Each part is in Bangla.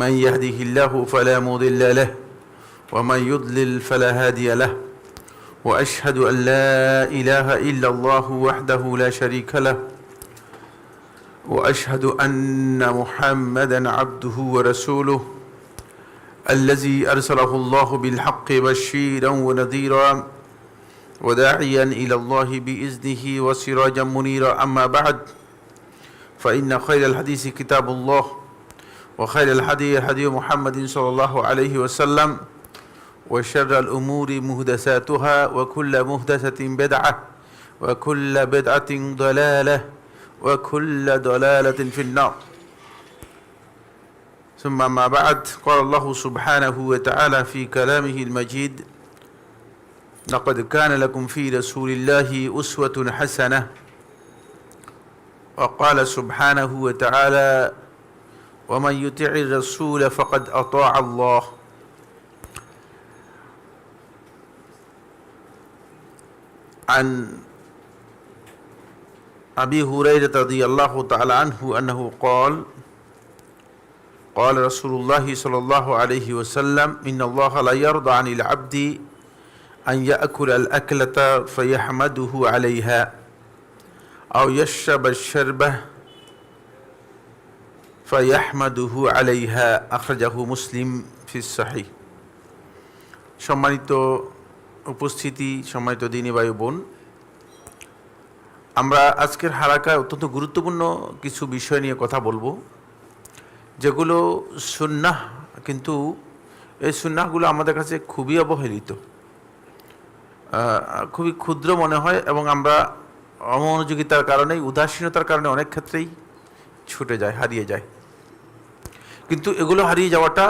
من يهده الله فلا مضل له ومن يضلل فلا هادي له وأشهد أن لا إله إلا الله وحده لا شريك له وأشهد أن محمدا عبده ورسوله الذي أرسله الله بالحق بشيرا ونذيرا وداعيا إلى الله بإذنه وسراجا منيرا أما بعد فإن خير الحديث كتاب الله وخير الهدي هدي محمد صلى الله عليه وسلم وشر الأمور محدثاتها وكل محدثة بدعة وكل بدعة ضلالة وكل ضلالة في النار ثم ما بعد قال الله سبحانه وتعالى في كلامه المجيد لقد كان لكم في رسول الله أسوة حسنة وقال سبحانه وتعالى ومن يطع الرسول فقد أطاع الله عن أبي هريرة رضي الله تعالى عنه أنه قال قال رسول الله صلى الله عليه وسلم إن الله لا يرضى عن العبد أن يأكل الأكلة فيحمده عليها أو يشرب الشربة فيحمده عليها أخرجه مسلم في الصحيح সম্মানিত উপস্থিতি, সম্মানিত দিনী ভাই বোন, আমরা আজকের হালাকায় অত্যন্ত গুরুত্বপূর্ণ কিছু বিষয় নিয়ে কথা বলবো, যেগুলো সুন্নাহ, কিন্তু এই সুন্নাহগুলো আমাদের কাছে খুবই অবহেলিত, খুবই ক্ষুদ্র মনে হয় এবং আমরা অমনোযোগিতার কারণে, উদাসীনতার কারণে অনেক ক্ষেত্রেই ছুটে যায়, হারিয়ে যায়। কিন্তু এগুলো হারিয়ে যাওয়াটা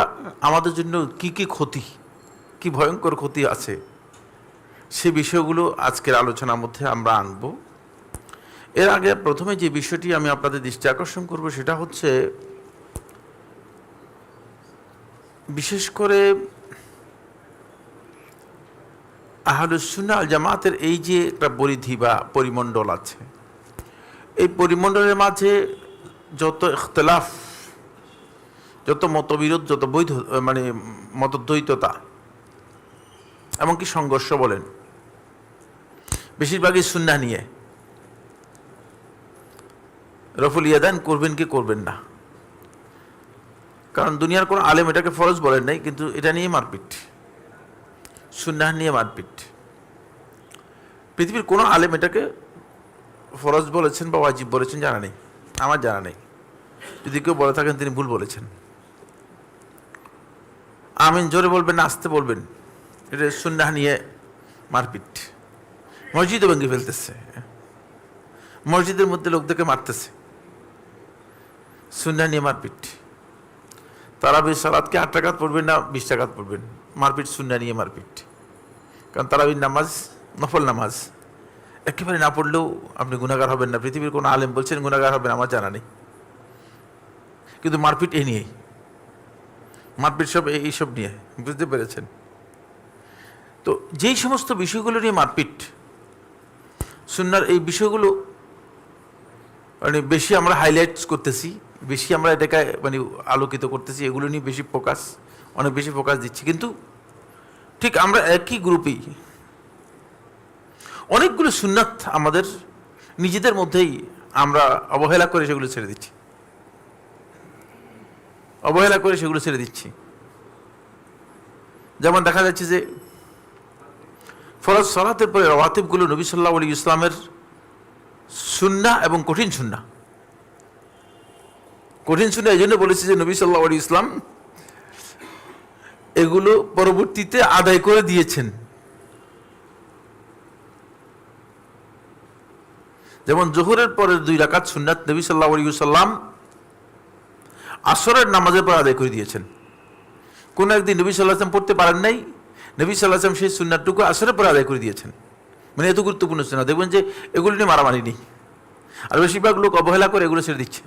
আমাদের জন্য কি কি ক্ষতি, কি ভয়ঙ্কর ক্ষতি আছে, সে বিষয়গুলো আজকের আলোচনার মধ্যে আমরা আনব। এর আগে প্রথমে যে বিষয়টি আমি আপনাদের দৃষ্টি আকর্ষণ করব সেটা হচ্ছে বিশেষ করে আহলুস সুন্নাহ ওয়াল জামাতের এই যে একটা পরিধি বা পরিমণ্ডল আছে, এই পরিমণ্ডলের মাঝে যত ইখতিলাফ, যত মতবিরোধ, যত বৈধ মতদ্বৈততা, এমনকি সংঘর্ষ বলেন, বেশিরভাগই সুন্নাহ নিয়ে। রফুল ইয়াদান করবেন কি করবেন না, কারণ দুনিয়ার কোনো আলেম এটাকে ফরজ বলেন নাই, কিন্তু এটা নিয়ে মারপিট, সুন্নাহ নিয়ে মারপিট। পৃথিবীর কোনো আলেম এটাকে ফরজ বলেছেন বা ওয়াজিব বলেছেন জানা নেই, আমার জানা নেই। যদি কেউ বলে থাকেন তিনি ভুল বলেছেন। আমিন জোরে বলবেন না আস্তে বলবেন, এটা সুন্নাহ নিয়ে মারপিট। মসজিদও ভেঙে ফেলতেছে, মসজিদের মধ্যে লোকদেরকে মারতেছে, সুন্নাহ নিয়ে মারপিট। তারাবির সালাতকে 8 রাকাত পড়বেন না 20 রাকাত পড়বেন, মারপিট সুন্নাহ নিয়ে মারপিট। কারণ তারাবির নামাজ নফল নামাজ, একেবারে না পড়লেও আপনি গুনাহগার হবেন না। পৃথিবীর কোনো আলেম বলছেন গুনাহগার হবেন, আমার জানা নেই। কিন্তু মারপিট এই নিয়েই, মারপিট সব এইসব নিয়ে, বুঝতে পেরেছেন? তো যেই সমস্ত বিষয়গুলো নিয়ে মারপিট, সুন্নাহর এই বিষয়গুলো বেশি আমরা হাইলাইটস করতেছি, বেশি আমরা এটাকে আলোকিত করতেছি, এগুলো নিয়ে বেশি ফোকাস, অনেক বেশি ফোকাস দিচ্ছি। কিন্তু ঠিক আমরা একই গ্রুপেই অনেকগুলো সুন্নাত আমাদের নিজেদের মধ্যেই আমরা অবহেলা করে সেগুলো ছেড়ে দিচ্ছি, অবহেলা করে সেগুলো ছেড়ে দিচ্ছি। যেমন দেখা যাচ্ছে যে ফরজ সালাতের পরে রওয়াতিবগুলো নবী সাল্লাল্লাহু আলাইহি ইসলামের সুন্নাহ এবং কঠিন সুন্নাহ। কঠিন সুন্নাহ এই জন্য বলেছে যে নবী সাল্লাল্লাহু আলাইহি ইসলাম এগুলো পরবর্তীতে আদায় করে দিয়েছেন। যেমন জোহরের পরের 2 রাকাত সুন্নাত নবী সাল্লাল্লাহু আলাইহি ওয়াসাল্লাম আসরের নামাজের পর আদায় করে দিয়েছেন। কোন একদিন নবী সাল্লাল্লাহু আলাইহি ওয়াসাল্লাম পড়তে পারেন নাই, নবী সাল্লাল্লাহু আলাইহি ওয়াসাল্লাম সেই সুন্নাতটুকু আসরের পর আদায় করে দিয়েছেন। এত গুরুত্বপূর্ণ সুন্নাত, দেখবেন যে এগুলো নিয়ে মারামারি নেই। আর বেশিরভাগ লোক অবহেলা করে এগুলো ছেড়ে দিচ্ছে,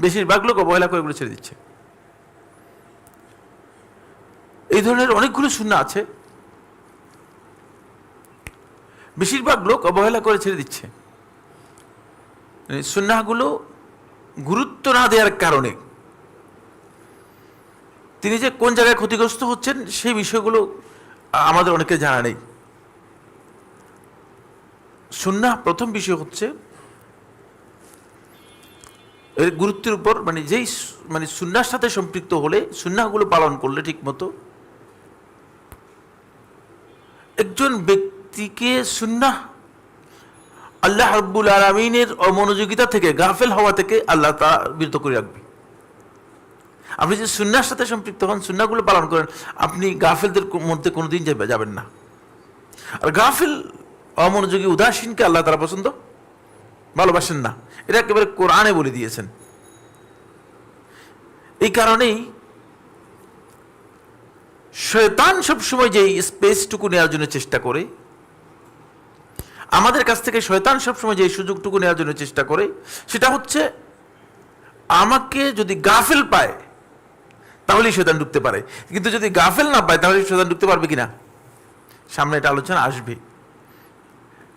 বেশিরভাগ লোক অবহেলা করে এগুলো ছেড়ে দিচ্ছে। এই ধরনের অনেকগুলো সুন্নাহ আছে, বেশিরভাগ লোক অবহেলা করে ছেড়ে দিচ্ছে। সুন্নাহগুলো গুরুত্ব না দেওয়ার কারণে তিনি যে কোন জায়গায় ক্ষতিগ্রস্ত হচ্ছেন সেই বিষয়গুলো আমাদের অনেকে জানা নেই। সুন্নাহ প্রথম বিষয় হচ্ছে এর গুরুত্বের উপর, মানে যেই মানে সুন্নাহর সাথে সম্পৃক্ত হলে, সুন্নাহগুলো পালন করলে ঠিক মতো, একজন ব্যক্তিকে সুন্নাহ আল্লাহ রাব্বুল আলামিনের অমনোযোগিতা থেকে, গাফেল হওয়া থেকে আল্লাহ তা বিরত করে রাখবে। আপনি যে সুন্নাহর সাথে সম্পৃক্ত হন, সুন্নাহগুলো পালন করেন, আপনি গাফেলদের মধ্যে কোনোদিন যাবেন না। আর গাফেল, অমনোযোগী, উদাসীনকে আল্লাহ তাআলা পছন্দ, ভালোবাসেন না। এটা একেবারে কোরআনে বলে দিয়েছেন। এই কারণেই শয়তান সবসময় যে স্পেসটুকু নেওয়ার জন্য চেষ্টা করে, আমাদের কাছ থেকে শয়তান সবসময় যে সুযোগটুকু নেওয়ার জন্য চেষ্টা করে, সেটা হচ্ছে আমাকে যদি গাফেল পায় তাহলেই শয়তান ঢুকতে পারে। কিন্তু যদি গাফেল না পায় তাহলে শয়তান ঢুকতে পারবে কিনা, সামনে এটা আলোচনা আসবে।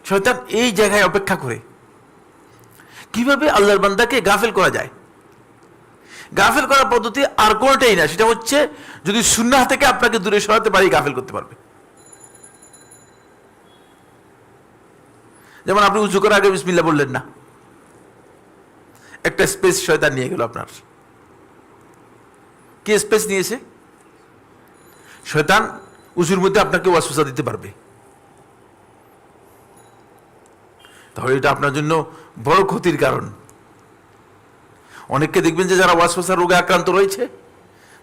শয়তান এই জায়গায় অপেক্ষা করে কিভাবে আল্লাহর বান্দাকে গাফেল করা যায়। গাফেল করার পদ্ধতি আর কোনটাই না, সেটা হচ্ছে যদি সুন্নাহ থেকে আপনাকে দূরে সরাতে পারি, গাফেল করতে পারবে। যেমন আপনি উজু করার আগে বিসমিল্লাহ বললেন না, একটা স্পেস শয়তান নিয়ে গেল আপনার। কি স্পেস নিয়েছে? শয়তান উজুর মধ্যে আপনাকে ওয়াসওয়াসা দিতে পারবে। তাহলে এটা আপনার জন্য বড় ক্ষতির কারণ। অনেককে দেখবেন যে যারা ওয়াসওয়াসার রোগে আক্রান্ত রয়েছে,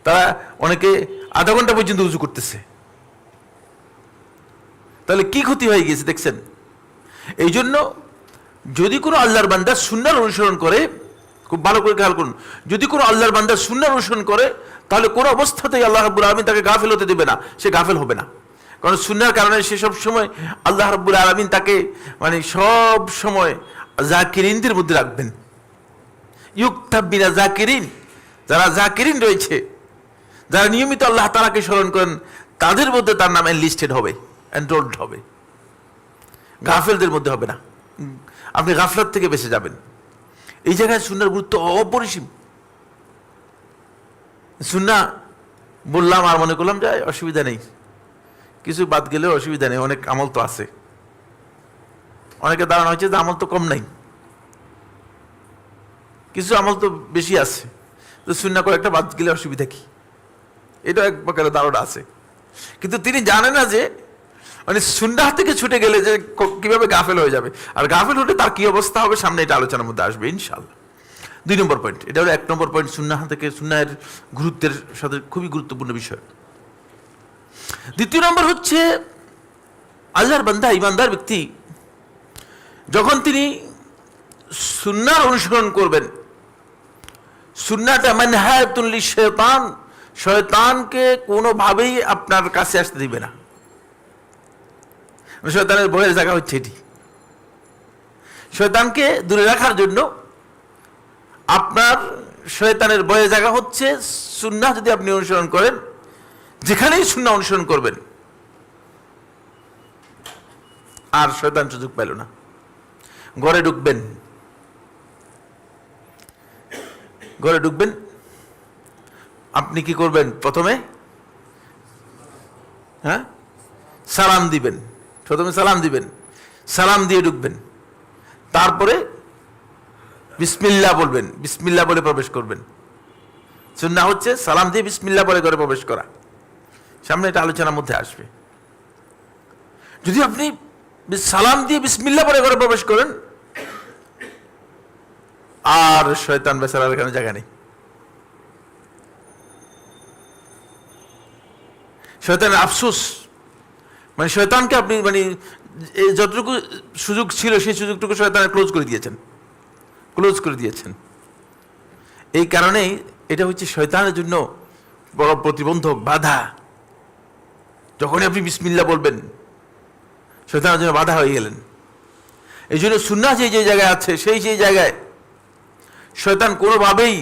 তারা অনেকে আধা ঘন্টা পর্যন্ত উজু করতেছে। তাহলে কি ক্ষতি হয়ে গিয়েছে দেখছেন? এই জন্য যদি কোনো আল্লাহর বান্দা সুন্নাহর অনুসরণ করে, খুব ভালো করে খেয়াল করুন, যদি কোনো আল্লাহর বান্দা সুন্নাহর অনুসরণ করে, তাহলে কোনো অবস্থাতেই আল্লাহ রাব্বুল আলামিন তাকে গাফেল হতে দেবে না, সে গাফেল হবে না। কারণ সুন্নাহর কারণে সে সব সময় আল্লাহ রাব্বুল আলামিন তাকে মানে সব সময় জাকিরিনদের মধ্যে রাখবেন। ইউকতাব বিনা জাকিরিন, যারা জাকিরিন রয়েছে, যারা নিয়মিত আল্লাহ তাআলাকে স্মরণ করেন, তাদের মধ্যে তার নাম এনলিস্টেড হবে, এনরোলড হবে। গাফেলদের মধ্যে হবে না। আপনি গাফলাত থেকে বেঁচে যাবেন। এই জায়গায় সুন্নাহর গুরুত্ব অপরিসীম। সুন্নাহ বললাম আর মনে করলাম যে অসুবিধা নেই, কিছু বাদ গেলেও অসুবিধা নেই, অনেক আমল তো আছে। অনেকে ধারণা হয়েছে যে আমল তো কম নাই, কিছু আমল তো বেশি আছে, তো সুন্নাহ করে একটা বাদ গেলে অসুবিধা কি, এটা এক প্রকারের ধারণা আছে। কিন্তু তিনি জানেন না যে মানে সুন্নাহ থেকে ছুটে গেলে যে কিভাবে গাফেল হয়ে যাবে, আর গাফেল হলে তার কি অবস্থা হবে সামনে এটা আলোচনার মধ্যে আসবে ইনশাআল্লাহ। 2 নম্বর পয়েন্ট, এটা হলো 1 নম্বর পয়েন্ট, সুন্নাহ থেকে, সুন্নাহের গুরুত্বের সাথে খুবই গুরুত্বপূর্ণ বিষয়। 2 নম্বর হচ্ছে আল্লাহর বান্দা, ইমানদার ব্যক্তি যখন তিনি সুন্নাহর অনুসরণ করবেন, সুন্নাহটা মানহায়াতুন লিশ-শায়তান, শয়তানকে কোনোভাবেই আপনার কাছে আসতে দিবে না। শয়তানের ভয়ের জায়গা হচ্ছে এটি। শয়তানকে দূরে রাখার জন্য আপনার শয়তানের ভয়ের জায়গা হচ্ছে সুন্নাহ যদি আপনি অনুসরণ করেন, যেখানেই সুন্নাহ অনুসরণ করবেন আর শয়তান সুযোগ পেল না। ঘরে ঢুকবেন, আপনি কি করবেন? প্রথমে সালাম দিবেন, সালাম দিয়ে ঢুকবেন, তারপরে বিসমিল্লাহ বলবেন, বিসমিল্লাহ বলে প্রবেশ করবেন। সুন্নাহ হচ্ছে সালাম দিয়ে বিসমিল্লাহ বলে ঘরে প্রবেশ করা। সামনে এটা আলোচনার মধ্যে আসবে। যদি আপনি সালাম দিয়ে বিসমিল্লাহ বলে ঘরে প্রবেশ করেন, আর শয়তান বেচারার এখানে জায়গা নেই। শয়তানের আফসোস, মানে শয়তানকে আপনি মানে যতটুকু সুযোগ ছিল সেই সুযোগটুকু শয়তানের ক্লোজ করে দিয়েছেন। এই কারণেই এটা হচ্ছে শয়তানের জন্য বড় প্রতিবন্ধক, বাধা। যখনই আপনি বিসমিল্লাহ বলবেন, শয়তানের জন্য বাধা হয়ে গেলেন। এই জন্য সুন্নাহ যে জায়গায় আছে, সেই জায়গায় শয়তান কোনোভাবেই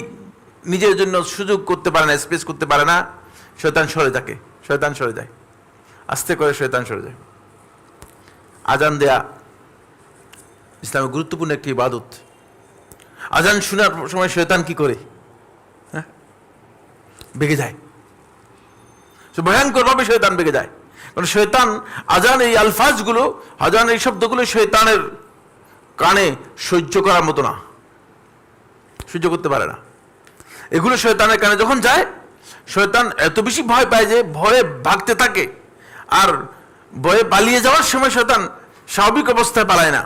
নিজের জন্য সুযোগ করতে পারে না, স্পেস করতে পারে না। শয়তান সরে যায়, আস্তে করে শয়তান সরে যায়। আজান দেয়া ইসলামের গুরুত্বপূর্ণ একটি ইবাদত। আজান শোনার সময় শয়তান কি করে? বেগে যায়, ভয়ঙ্করভাবে শয়তান বেগে যায়। কারণ শয়তান আজান এই আলফাজগুলো, আজান এই শব্দগুলো শয়তানের কানে সহ্য করার মতো না, সহ্য করতে পারে না। এগুলো শয়তানের কানে যখন যায়, শয়তান এত বেশি ভয় পায় যে ভয়ে ভাগতে থাকে। আর ভয়ে পালিয়ে যাওয়ার সময় শয়তান স্বাভাবিক অবস্থায় পালায় না।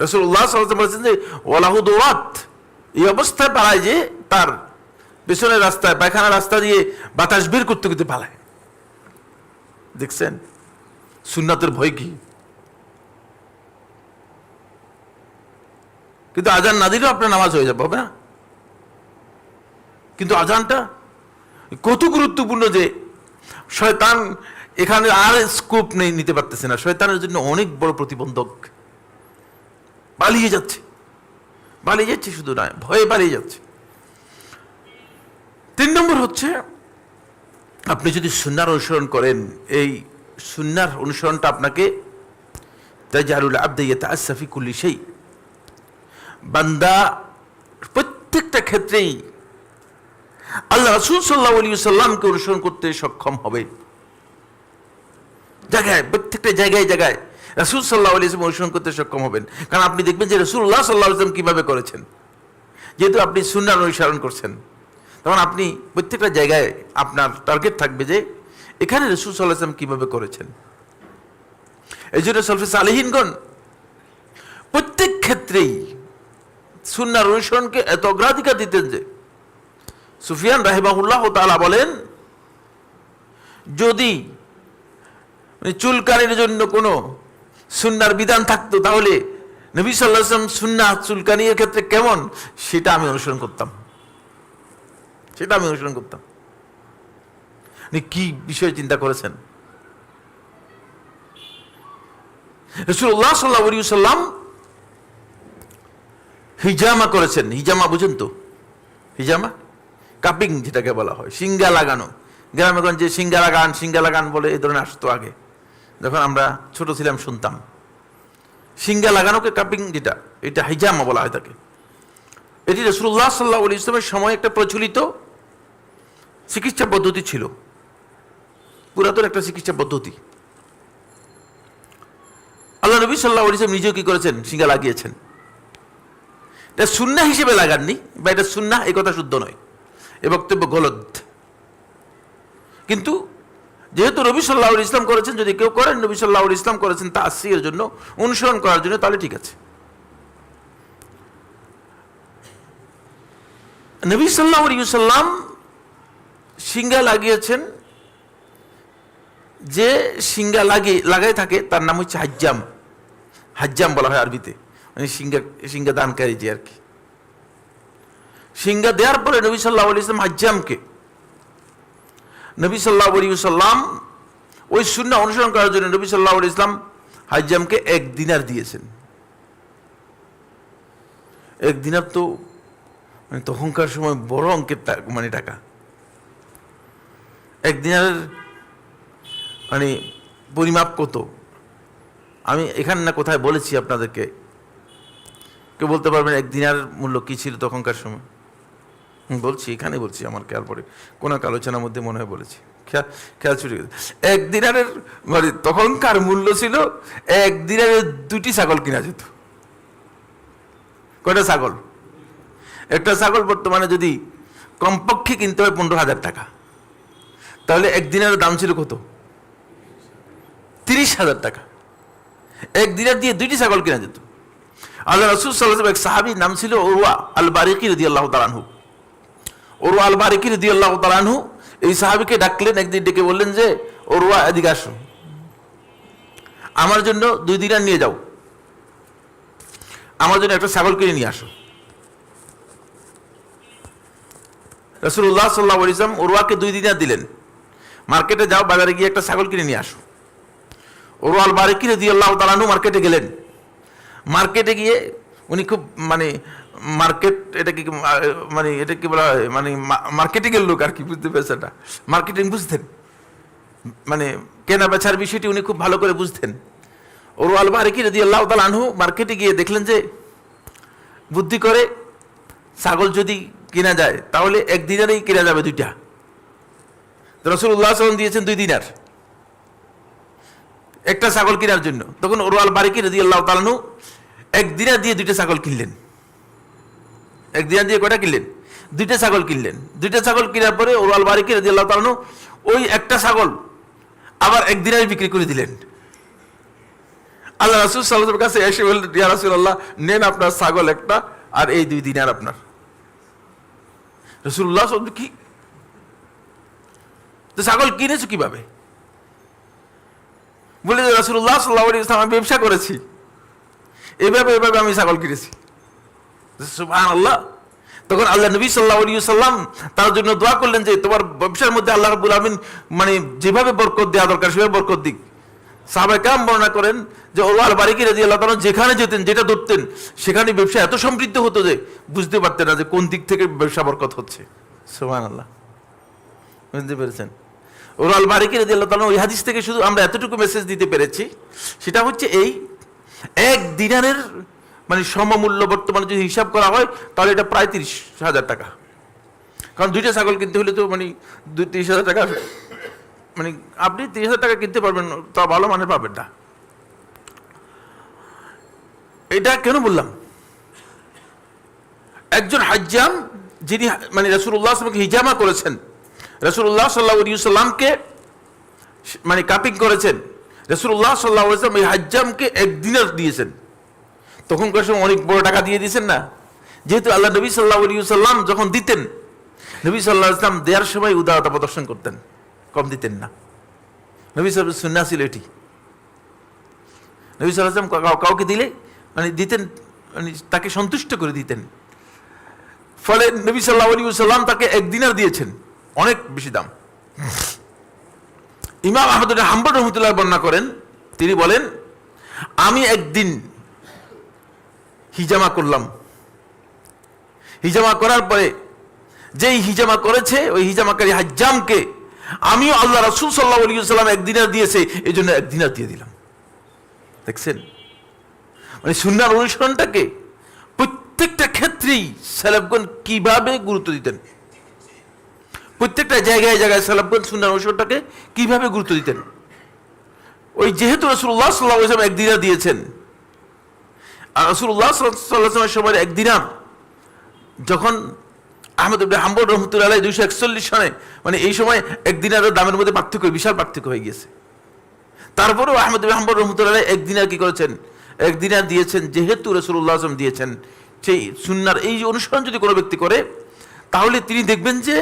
রাসূলুল্লাহ সাল্লাল্লাহু আলাইহি ওয়াসাল্লাম বলেছেন যে ওয়ালাহু দুওয়াত, এই অবস্থায় পালায় যে তার পেছনের রাস্তায়, পায়খানা রাস্তা দিয়ে বাতাস বের করতে করতে পালায়। দেখছেন সুন্নাতের ভয় কি? কিন্তু আজান না দিলেও আপনার নামাজ হয়ে যাবে, হবে না? কিন্তু আজানটা কত গুরুত্বপূর্ণ যে শয়তান এখানে আর স্কোপ নেই, নিতে পারতেছে না। শয়তানের জন্য অনেক বড় প্রতিবন্ধক। পালিয়ে যাচ্ছে, পালিয়ে যাচ্ছে, শুধু নয় ভয়ে পালিয়ে যাচ্ছে। 3 নম্বর হচ্ছে, আপনি যদি সুন্নাহর অনুসরণ করেন, এই সুন্নাহর অনুসরণটা আপনাকে তাজআলুল আবদা ইয়াতাআসসা ফি কুল্লি শাই, বান্দা প্রত্যেকটা ক্ষেত্রেই আল্লাহ রাসূল সাল্লাল্লাহু আলাইহি ওয়াসাল্লামকে অনুসরণ করতে সক্ষম হবে। জায়গায়, প্রত্যেকটা জায়গায় জায়গায় রাসূল সাল্লাল্লাহু আলাইহি ওয়াসাল্লাম অনুসরণ করতে সক্ষম হবেন। কারণ আপনি দেখবেন যে রাসূলুল্লাহ সাল্লাল্লাহু আলাইহি ওয়াসাল্লাম কিভাবে করেছেন। যেহেতু আপনি সুন্নাহর অনুসরণ করছেন, তখন আপনি প্রত্যেকটা জায়গায় আপনার টার্গেট থাকবে যে এখানে রাসূল সাল্লাল্লাহু আলাইহি ওয়াসাল্লাম কিভাবে করেছেন। এই জন্য সালফে সালেহিনগণ প্রত্যেক ক্ষেত্রেই সুন্নাহর অনুসরণকে এত অগ্রাধিকার দিতেন যে সুফিয়ান রাহিমাহুল্লাহ তাআলা বলেন, যদি চুলকানির জন্য কোনো সুন্নাহর বিধান থাকতো, তাহলে নবী সাল্লাল্লাহু আলাইহি ওয়াসাল্লাম সুন্নাহ চুলকানির ক্ষেত্রে কেমন সেটা আমি অনুসরণ করতাম, সেটা আমি অনুসরণ করতাম। কি বিষয় চিন্তা করেছেন? রাসূলুল্লাহ সাল্লাল্লাহু আলাইহি ওয়াসাল্লাম হিজামা করেছেন। হিজামা বুঝেন তো? হিজামা কাপিং যেটাকে বলা হয়, সিঙ্গা লাগানো। গ্রামেগঞ্জে সিঙ্গা লাগান বলে এই ধরনের আসতো আগে, যখন আমরা ছোট ছিলাম শুনতাম। সিঙ্গা লাগানোকে কাপিং, যেটা এটা হিজামা বলা হয় তাকে। এটি রাসূলুল্লাহ সাল্লাল্লাহু আলাইহি ওয়াসাল্লামের সময় একটা প্রচলিত চিকিৎসা পদ্ধতি ছিল, পুরাতন একটা চিকিৎসা পদ্ধতি। আল্লাহ নবী সাল্লাল্লাহু আলাইহি ওয়াসাল্লাম নিজেও কি করেছেন? সিঙ্গা লাগিয়েছেন। এটা সুন্নাহ হিসেবে লাগাননি, বা এটা সুন্নাহ এই কথা শুদ্ধ নয়, এ বক্তব্য গলদ। কিন্তু যেহেতু নবী সাল্লাল্লাহু আলাইহি ওয়াসাল্লাম করেছেন, যদি কেউ করেন, নবী সাল্লাল্লাহু আলাইহি ওয়াসাল্লাম করেছেন তাসসিরের জন্য, অনুসরণ করার জন্য, তাহলে ঠিক আছে। নবী সাল্লাল্লাহু আলাইহি ওয়াসাল্লাম সিঙ্গা লাগিয়েছেন, যে সিঙ্গা লাগাই থাকে তার নাম হচ্ছে হাজ্জাম। হাজ্জাম বলা হয় আরবিতে, মানে সিঙ্গা দানকারী যে আর কি। সিঙ্গা দেওয়ার পরে নবী সাল্লাল্লাহু আলাইহি ওয়াসাল্লাম হাজ্জামকে, নবী সাল্লাল্লাহু আলাইহি ওয়াসাল্লাম ওই সুন্নাহ অনুসরণ করার জন্য নবী সাল্লাল্লাহু আলাইহি ওয়াসাল্লাম হাজ্জামকে 1 দিনার দিয়েছেন। 1 দিনার তো মানে তখনকার সময় বড় অঙ্কের মানে টাকা। 1 দিনারের মানে পরিমাপ কত, আমি এখানে না কোথায় বলেছি আপনাদেরকে, কেউ বলতে পারবেন 1 দিনার মূল্য কি ছিল তখনকার সময়? বলছি, এখানে বলছি, আমার খেয়াল পড়ে, কোন এক আলোচনার মধ্যে মনে হয় বলেছি, খেয়াল ছুটে গেছে। 1 দিনারের মানে তখনকার মূল্য ছিল 1 দিনারের 2টি ছাগল কিনা যেত। কয়টা ছাগল? একটা ছাগল বর্তমানে যদি কমপক্ষে কিনতে হয় 15,000 টাকা, তাহলে 1 দিনারের দাম ছিল কত? 30,000 টাকা। 1 দিনার দিয়ে 2টি ছাগল কিনা যেত। আল্লাহ রাসূল সাল্লাল্লাহু আলাইহি ওয়াসাল্লাম, এক সাহাবীর নাম ছিল উরওয়া আল বারিকি রাদিয়াল্লাহু তাআলা আনহু। উরওয়া আল বারিকি রাদিয়াল্লাহু তাআলা আনহু এই সাহাবীকে ডাকলেন, একদিন ডেকে বললেন যে, উরওয়া এদিকে আসো, আমার জন্য 2 দিনার নিয়ে যাও, আমার জন্য একটা ছাগল কিনে নিয়ে আসো। রাসূলুল্লাহ সাল্লাল্লাহু আলাইহি ওয়াসাল্লাম উরওয়াকে 2 দিনার দিলেন, মার্কেটে যাও, বাজারে গিয়ে একটা ছাগল কিনে নিয়ে আসো। উরওয়া আল বারিকি রাদিয়াল্লাহু তাআলা আনহু মার্কেটে গেলেন। মার্কেটে গিয়ে উনি খুব মানে মার্কেট, এটাকে মানে এটা কি বলা হয়, মানে মার্কেটিংয়ের লোক আর কি, বুঝতে পেরেছেন? এটা মার্কেটিং বুঝতেন, মানে কেনা বেচার বিষয়টি উনি খুব ভালো করে বুঝতেন। উরওয়া আল বারিকি রাদিয়াল্লাহু তাআলা আনহু মার্কেটে গিয়ে দেখলেন যে বুদ্ধি করে ছাগল যদি কেনা যায় তাহলে 1 দিনারেই কেনা যাবে 2টা। রাসূলুল্লাহ সাল্লাল্লাহু আলাইহি ওয়াসাল্লাম দিয়েছেন 2 দিনার একটা ছাগল কেনার জন্য। তখন উরওয়াল বারিকি রাদিয়াল্লাহু তাআলা আনহু 1 দিনার দিয়ে 2টা ছাগল কিনলেন। 1 দিনার দিয়ে কয়টা কিনলেন? 2টা ছাগল কিনলেন। 2টা ছাগল কেনার পরে উরওয়াল বারিকি রাদিয়াল্লাহু তাআলা আনহু ওই একটা ছাগল আবার 1 দিনারে বিক্রি করে দিলেন। আল্লাহ রাসূল সাল্লাল্লাহু আলাইহি ওয়াসাল্লামের কাছে এসে বললেন, ইয়া রাসূলুল্লাহ, নেন আপনার ছাগল একটা আর এই 2 দিনার আপনার। রাসূলুল্লাহ সাল্লাল্লাহু আলাইহি ওয়াসাল্লাম কি তো ছাগল কিনেছো কিভাবে? বলে যে রাসূলুল্লাহ সাল্লাল্লাহু আলাইহি ওয়াসাল্লাম, আমি ব্যবসা করেছি, এভাবে আমি ছাগল কিনেছি। সুবহানাল্লাহ। তখন আল্লাহ নবী সাল্লাল্লাহু আলাইহি ওয়াসাল্লাম তার জন্য দোয়া করলেন যে তোমার ব্যবসার মধ্যে আল্লাহ রাব্বুল আলামিন মানে যেভাবে বরকত দেওয়া দরকার সেভাবে বরকত দিক। সাহাবায়ে কেরাম বর্ণনা করেন যে উরওয়াল বারিকি রাদিয়াল্লাহু তাআলা যেখানে যেতেন, যেটা ধরতেন, সেখানে ব্যবসা এত সমৃদ্ধ হতো যে বুঝতে পারতেন না যে কোন দিক থেকে ব্যবসা বরকত হচ্ছে। সুবহানাল্লাহ। বুঝতে পেরেছেন? উরওয়াল বারিকি রাদিয়াল্লাহু তাআলা ওই হাদিস থেকে শুধু আমরা এতটুকু মেসেজ দিতে পেরেছি, সেটা হচ্ছে এই 1 দিনারের মানে সমমূল্য বর্তমানে যদি হিসাব করা হয় তাহলে এটা প্রায় 30,000 টাকা। কারণ 2টা ছাগল কিনতে হলে তো মানে 30,000 টাকা, মানে আপনি 30,000 টাকা কিনতে পারবেন, তা ভালো মানের পাবেন না। এটা কেন বললাম? একজন হাজ্জাম যিনি মানে রাসূলুল্লাহ সাল্লাল্লাহু আলাইহি ওয়াসাল্লামকে হিজামা করেছেন, রাসূলুল্লাহ সাল্লাল্লাহু আলাইহি ওয়াসাল্লামকে মানে কাপিং করেছেন, রাসূলুল্লাহ সাল্লাল্লাহু আলাইহি ওয়াসাল্লাম এই হাজ্জামকে 1 দিনার দিয়েছেন। তখনকার সময় অনেক বড় টাকা দিয়ে দিয়েছেন না, যেহেতু আল্লাহ নবী সাল্লাল্লাহু আলাইহি ওয়াসাল্লাম যখন দিতেন, নবী সাল্লাল্লাহু আলাইহি ওয়াসাল্লাম দেওয়ার সময় উদারতা প্রদর্শন করতেন, কম দিতেন না। নবী সাল্লাল্লাহু আলাইহি ওয়াসাল্লাম সুন্নাহ ছিল এটি। নবী সাল্লাল্লাহু আলাইহি ওয়াসাল্লাম কাউকে দিলে মানে দিতেন, মানে তাকে সন্তুষ্ট করে দিতেন। ফলে নবী সাল্লাল্লাহু আলাইহি ওয়াসাল্লাম তাকে 1 দিনার দিয়েছেন, অনেক বেশি দাম। ইমাম আহমদ ইবনে হাম্বল রাহমাতুল্লাহ বর্ণনা করেন, তিনি বলেন, আমি একদিন হিজামা করলাম। হিজামা করার পরে যেই হিজামা করেছে ওই হিজামাকারী হাজ্জামকে আমিও আল্লাহ রাসূল সাল্লাল্লাহু আলাইহি ওয়াসাল্লাম 1 দিনার দিয়েছে, এই জন্য 1 দিনার দিয়ে দিলাম। দেখছেন মানে সুন্নাহর অনুসরণটাকে প্রত্যেকটা ক্ষেত্রেই সালাফগণ কিভাবে গুরুত্ব দিতেন, প্রত্যেকটা জায়গায় জায়গায় সালাফগণ সুন্নাহর অনুসরণটাকে কিভাবে গুরুত্ব দিতেন। ওই যেহেতু রাসূলুল্লাহ সাল্লাল্লাহু আলাইহি ওয়াসাল্লাম 1 দিনার দিয়েছেন, আর রাসূলুল্লাহ সাল্লাল্লাহু আলাইহি ওয়াসাল্লামের সময় 1 দিনার যখন আহমদ ইবনে হাম্বল রাহমাতুল্লাহি আলাইহি 241 সনে মানে এই সময় 1 দিনারের দামের মধ্যে পার্থক্য, বিশাল পার্থক্য হয়ে গিয়েছে। তারপরেও আহমদ ইবনে হাম্বল রাহমাতুল্লাহি আলাইহি 1 দিনার কি করেছেন? 1 দিনার দিয়েছেন, যেহেতু রাসূলুল্লাহ সাল্লাল্লাহু আলাইহি ওয়াসাল্লাম দিয়েছেন। সেই সুন্নাহর এই অনুসরণ যদি কোনো ব্যক্তি করে তাহলে তিনি দেখবেন যে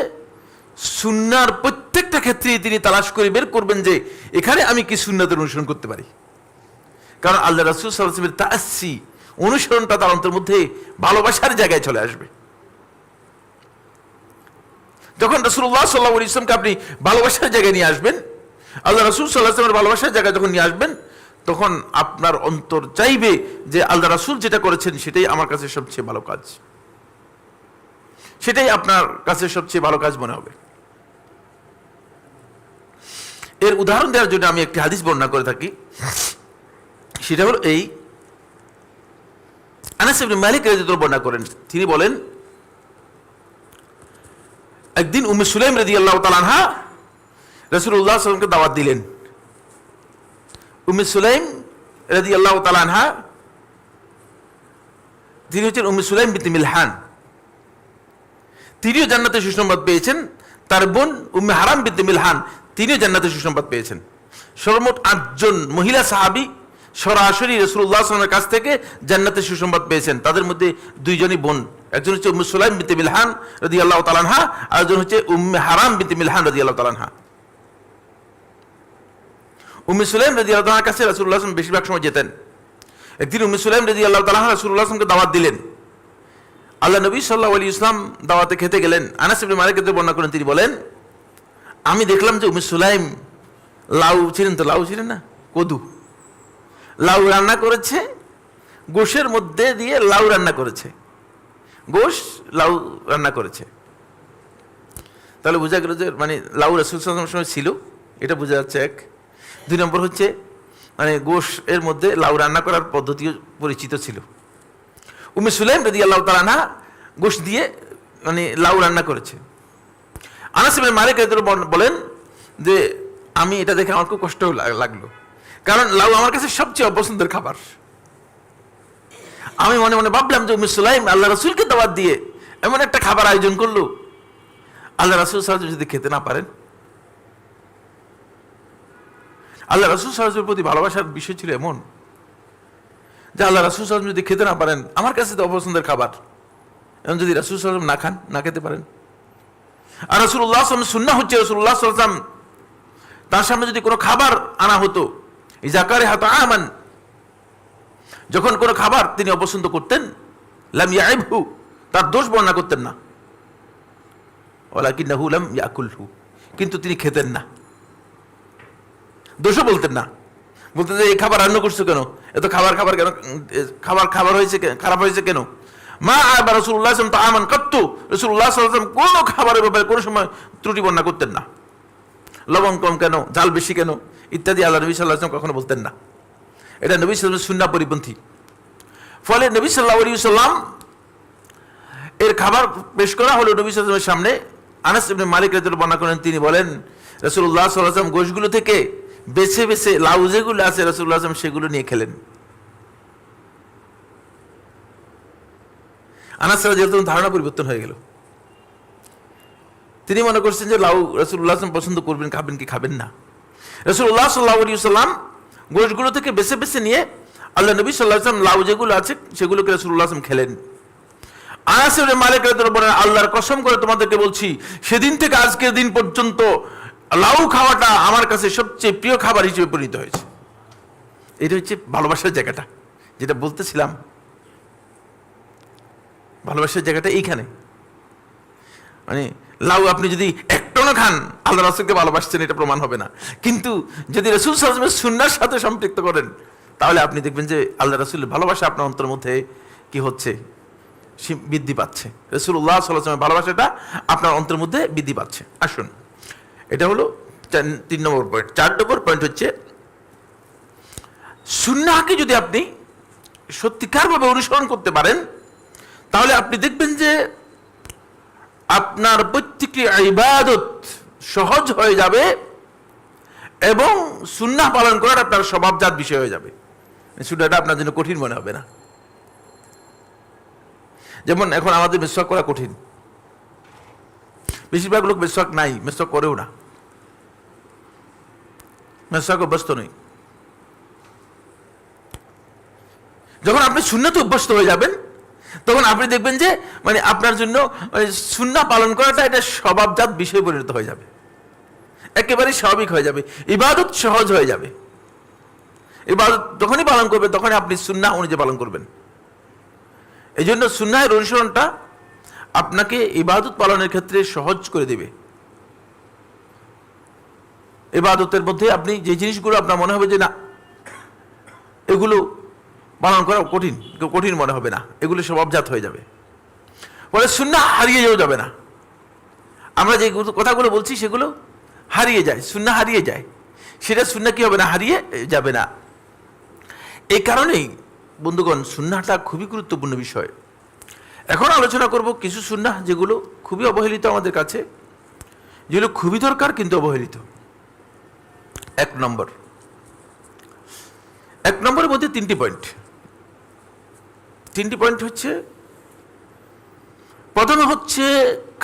সুন্নাহর প্রত্যেকটা ক্ষেত্রেই তিনি তালাশ করে বের করবেন যে এখানে আমি কি সুন্নাতের অনুসরণ করতে পারি। কারণ আল্লাহ রাসূল সাল্লাল্লাহু আলাইহি ওয়াসাল্লামের তাআসসি অনুসরণটা তার অন্তরের মধ্যে ভালোবাসার জায়গায় চলে আসবে। যখন রাসূলুল্লাহ সাল্লাল্লাহু আলাইহি ওয়াসাল্লামকে আপনি ভালোবাসার জায়গায় নিয়ে আসবেন, আল্লাহ রাসূল সাল্লাল্লাহু আলাইহি ওয়াসাল্লামের ভালোবাসার জায়গায় যখন নিয়ে আসবেন, তখন আপনার অন্তর চাইবে যে আল্লাহ রাসূল যেটা করেছেন সেটাই আমার কাছে সবচেয়ে ভালো কাজ, সেটাই আপনার কাছে সবচেয়ে ভালো কাজ মনে হবে। এর উদাহরণ দেওয়ার জন্য আমি একটি হাদিস বর্ণনা করে থাকি, সেটা হলো এই আনাস ইবনে মালিক রাদিয়াল্লাহু বর্ণনা করেন। তিনি বলেন, একদিন উম্মে সুলাইম রাদিয়াল্লাহু তাআলা আনহা রাসূলুল্লাহ সাল্লাল্লাহু আলাইহি ওয়াসাল্লামকে দাওয়াত দিলেন। উম্মে সুলাইম রাদিয়াল্লাহু তাআলা আনহা তিনি হচ্ছেন উম্মে সুলাইম বিনতে মিলহান। তিনিও জান্নাতে সুসংবাদ পেয়েছেন। তার বোন উম্মে হারাম বিনতে মিলহান তিনিও জান্নাতে সুসংবাদ পেয়েছেন। সর্বমোট 8 জন মহিলা সাহাবী সরাসরি রাসূলুল্লাহ সাল্লাল্লাহু আলাইহি ওয়াসাল্লামের কাছ থেকে জান্নাতে সুসংবাদ পেয়েছেন। তাদের মধ্যে 2 জনই বোন, একজন হচ্ছে উম্মে সুলাইম বিনতে মিলহান রাদিয়াল্লাহু তাআলা আনহা, আর একজন হচ্ছে উম্মে হারাম বিনতে মিলহান রাদিয়াল্লাহু তাআলা আনহা। উম্মে সুলাইম রাদিয়াল্লাহু তাআলার কাছে রাসূলুল্লাহ সাল্লাল্লাহু আলাইহি ওয়াসাল্লাম বেশিরভাগ সময় যেতেন। একদিন উম্মে সুলাইম রাদিয়াল্লাহু তাআলা রাসূলুল্লাহ সাল্লাল্লাহু আলাইহি ওয়াসাল্লামকে দাওয়াত দিলেন। আল্লাহ নবী সাল্লাল্লাহু আলাইহি ওয়াসাল্লাম দাওয়াতে খেতে গেলেন। আনাস ইবনে মালিক বর্ণনা করেন, তিনি বলেন, আমি দেখলাম যে উম্মে সুলাইম লাউ ছিলেন, তো লাউ ছিলেন না, কদু, লাউ রান্না করেছে, গোশের মধ্যে দিয়ে লাউ রান্না করেছে, গোশ লাউ রান্না করেছে। তাহলে বোঝা গেল যে মানে লাউ রাসূল সাল্লাল্লাহু আলাইহি ওয়াসাল্লামের সময় ছিল, এটা বোঝা যাচ্ছে এক। 2 নম্বর হচ্ছে মানে গোশ এর মধ্যে লাউ রান্না করার পদ্ধতিও পরিচিত ছিল। উম্মে সুলাইম রাদিয়াল্লাহু তাআলা আনহা গোশত দিয়ে মানে লাউ রান্না করেছে। আনাস ইবনে মালিক রাদিয়াল্লাহু বলেন যে আমি এটা দেখে আমার খুব কষ্ট লাগলো, কারণ লাউ আমার কাছে সবচেয়ে অপছন্দের খাবার। আমি মনে মনে ভাবলাম যে উম্মে সুলাইম আল্লাহ রাসূলকে দাওয়াত দিয়ে এমন একটা খাবার আয়োজন করলো, আল্লাহ রাসূল সাল্লাল্লাহু আলাইহি ওয়াসাল্লাম যদি খেতে না পারেন। আল্লাহ রাসূল সাল্লাল্লাহু আলাইহি ওয়াসাল্লামের প্রতি ভালোবাসার বিষয় ছিল এমন যে আল্লাহ রাসূল সাল্লাল্লাহু আলাইহি ওয়াসাল্লাম যদি খেতে না পারেন, আমার কাছে তো অপছন্দের খাবার, এখন যদি রাসূল সাল্লাল্লাহু আলাইহি ওয়াসাল্লাম না খান, না খেতে পারেন। আর রাসূলুল্লাহ সাল্লাল্লাহু আলাইহি ওয়াসাল্লাম সুন্নাহ হচ্ছে রাসূলুল্লাহ সাল্লাল্লাহু আলাইহি ওয়াসাল্লাম তার সামনে যদি কোনো খাবার আনা হতো, ইযা কারিহা তাআমান, যখন কোনো খাবার তিনি অপছন্দ করতেন, লাম ইয়াইবহু, তার দোষ বর্ণনা করতেন না, ওয়ালাকিন্নাহু লাম ইয়াকুলহু, কিন্তু তিনি খেতেন না, দোষও বলতেন না, বলতেন যে এই খাবার রান্না করছো কেন, এত খাবার কেন, খাবার হয়েছে খারাপ হয়েছে কেন। মা আবা রাসূলুল্লাহ সাল্লাল্লাহু আলাইহি ওয়াসাল্লাম তাআমান কাত্তু, রাসূলুল্লাহ সাল্লাল্লাহু আলাইহি ওয়াসাল্লাম কোনো খাবারের ব্যাপারে কোনো সময় ত্রুটি বর্ণনা করতেন না, লবণ কম কেন, ঝাল বেশি কেন ইত্যাদি আল্লাহ নবী সাল্লাল্লাহু আলাইহি ওয়াসাল্লাম কখনো বলতেন না। এটা নবী সাল্লাল্লাহু আলাইহি ওয়াসাল্লামের সুন্নাহ পরিপন্থী। ফলে নবী সাল্লাল্লাহু আলাইহি ওয়াসাল্লাম এর খাবার পেশ করা হলো নবী সাল্লাল্লাহু আলাইহি ওয়াসাল্লামের সামনে। আনাস ইবনে মালিক রাদিয়াল্লাহু বর্ণনা করেন, তিনি বলেন রাসূলুল্লাহ সাল্লাল্লাহু আলাইহি ওয়াসাল্লাম গোশতগুলো থেকে বেছে বেছে লাউ যেগুলো আছে রাসূলুল্লাহ সাল্লাল্লাহু আলাইহি ওয়াসাল্লাম সেগুলো নিয়ে খেলেন। আনাস রাদিয়াল্লাহু আনহু ধারণা পরিবর্তন হয়ে গেল। তিনি মনে করছেন যে লাউ রাসূলুল্লাহ সাল্লাল্লাহু আলাইহি ওয়াসাল্লাম পছন্দ করবেন, খাবেন কি খাবেন না। রাসূলুল্লাহ সাল্লাল্লাহু আলাইহি ওয়াসাল্লাম গোশতগুলো থেকে বেছে বেছে নিয়ে আল্লাহ নবী সাল্লাল্লাহু আলাইহি ওয়াসাল্লাম লাউ যেগুলো আছে সেগুলোকে রাসূলুল্লাহ সাল্লাল্লাহু আলাইহি ওয়াসাল্লাম খেলেন। আনাস ইবনে মালিক রাদিয়াল্লাহু বলেন, আল্লাহর কসম করে তোমাদেরকে বলছি, সেদিন থেকে আজকের দিন পর্যন্ত লাউ খাওয়াটা আমার কাছে সবচেয়ে প্রিয় খাবার হিসেবে পরিণত হয়েছে। এটা হচ্ছে ভালোবাসার জায়গাটা, যেটা বলতেছিলাম, ভালোবাসার জায়গাটা এইখানে। মানে লাউ আপনি যদি একটনও খান, আল্লাহ রাসূলকে ভালোবাসছেন এটা প্রমাণ হবে না, কিন্তু যদি রাসূল সাল্লাল্লাহু আলাইহি ওয়াসাল্লামের সুন্নাহর সাথে সম্পৃক্ত করেন, তাহলে আপনি দেখবেন যে আল্লাহ রাসূলের ভালোবাসা আপনার অন্তরের মধ্যে কি হচ্ছে, বৃদ্ধি পাচ্ছে। রাসূলুল্লাহ সাল্লাল্লাহু আলাইহি ওয়াসাল্লামের ভালোবাসাটা আপনার অন্তরের মধ্যে বৃদ্ধি পাচ্ছে। আসুন, এটা হলো 3 নম্বর পয়েন্ট। 4 নম্বর পয়েন্ট হচ্ছে সুন্নাহকে যদি আপনি সত্যিকারভাবে অনুসরণ করতে পারেন, তাহলে আপনি দেখবেন যে আপনার প্রত্যেকটি ইবাদত সহজ হয়ে যাবে এবং সুন্নাহ পালন করার আপনার স্বভাবজাত বিষয় হয়ে যাবে। সুন্নাহটা আপনার জন্য কঠিন মনে হবে না। যেমন এখন আমাদের মিসওয়াক করা কঠিন, বেশিরভাগ লোক মিসওয়াক নাই, মিসওয়াক করেও না, মিসওয়াক অভ্যস্ত নই। যখন আপনি সুন্নাতে অভ্যস্ত হয়ে যাবেন, তখন আপনি দেখবেন যে মানে আপনার জন্য সুন্নাহ পালন করাটা এটা স্বভাবজাত বিষয় পরিণত হয়ে যাবে, একেবারে স্বাভাবিক হয়ে যাবে, ইবাদত সহজ হয়ে যাবে। ইবাদত যখনই পালন করবেন তখনই আপনি সুন্নাহ অনুযায়ী পালন করবেন। এই জন্য সুন্নাহের অনুসরণটা আপনাকে ইবাদত পালনের ক্ষেত্রে সহজ করে দেবে। ইবাদতের মধ্যে আপনি যে জিনিসগুলো আপনার মনে হবে যে না এগুলো পালন করা কঠিন মনে হবে না, এগুলো স্বভাবজাত হয়ে যাবে। ফলে সুন্নাহ হারিয়ে যাবে না। আমরা যে কথাগুলো বলছি সেগুলো হারিয়ে যায়, সুন্নাহ হারিয়ে যায়, সেটা সুন্নাহ কি হবে না, হারিয়ে যাবে না। এই কারণেই বন্ধুগণ সুন্নাহটা খুবই গুরুত্বপূর্ণ বিষয়। এখন আলোচনা করব কিছু সুন্নাহ যেগুলো খুবই অবহেলিত আমাদের কাছে, যেগুলো খুবই দরকার কিন্তু অবহেলিত। 1 নম্বরের মধ্যে 3টি পয়েন্ট। 3টি পয়েন্ট হচ্ছে, প্রথমে হচ্ছে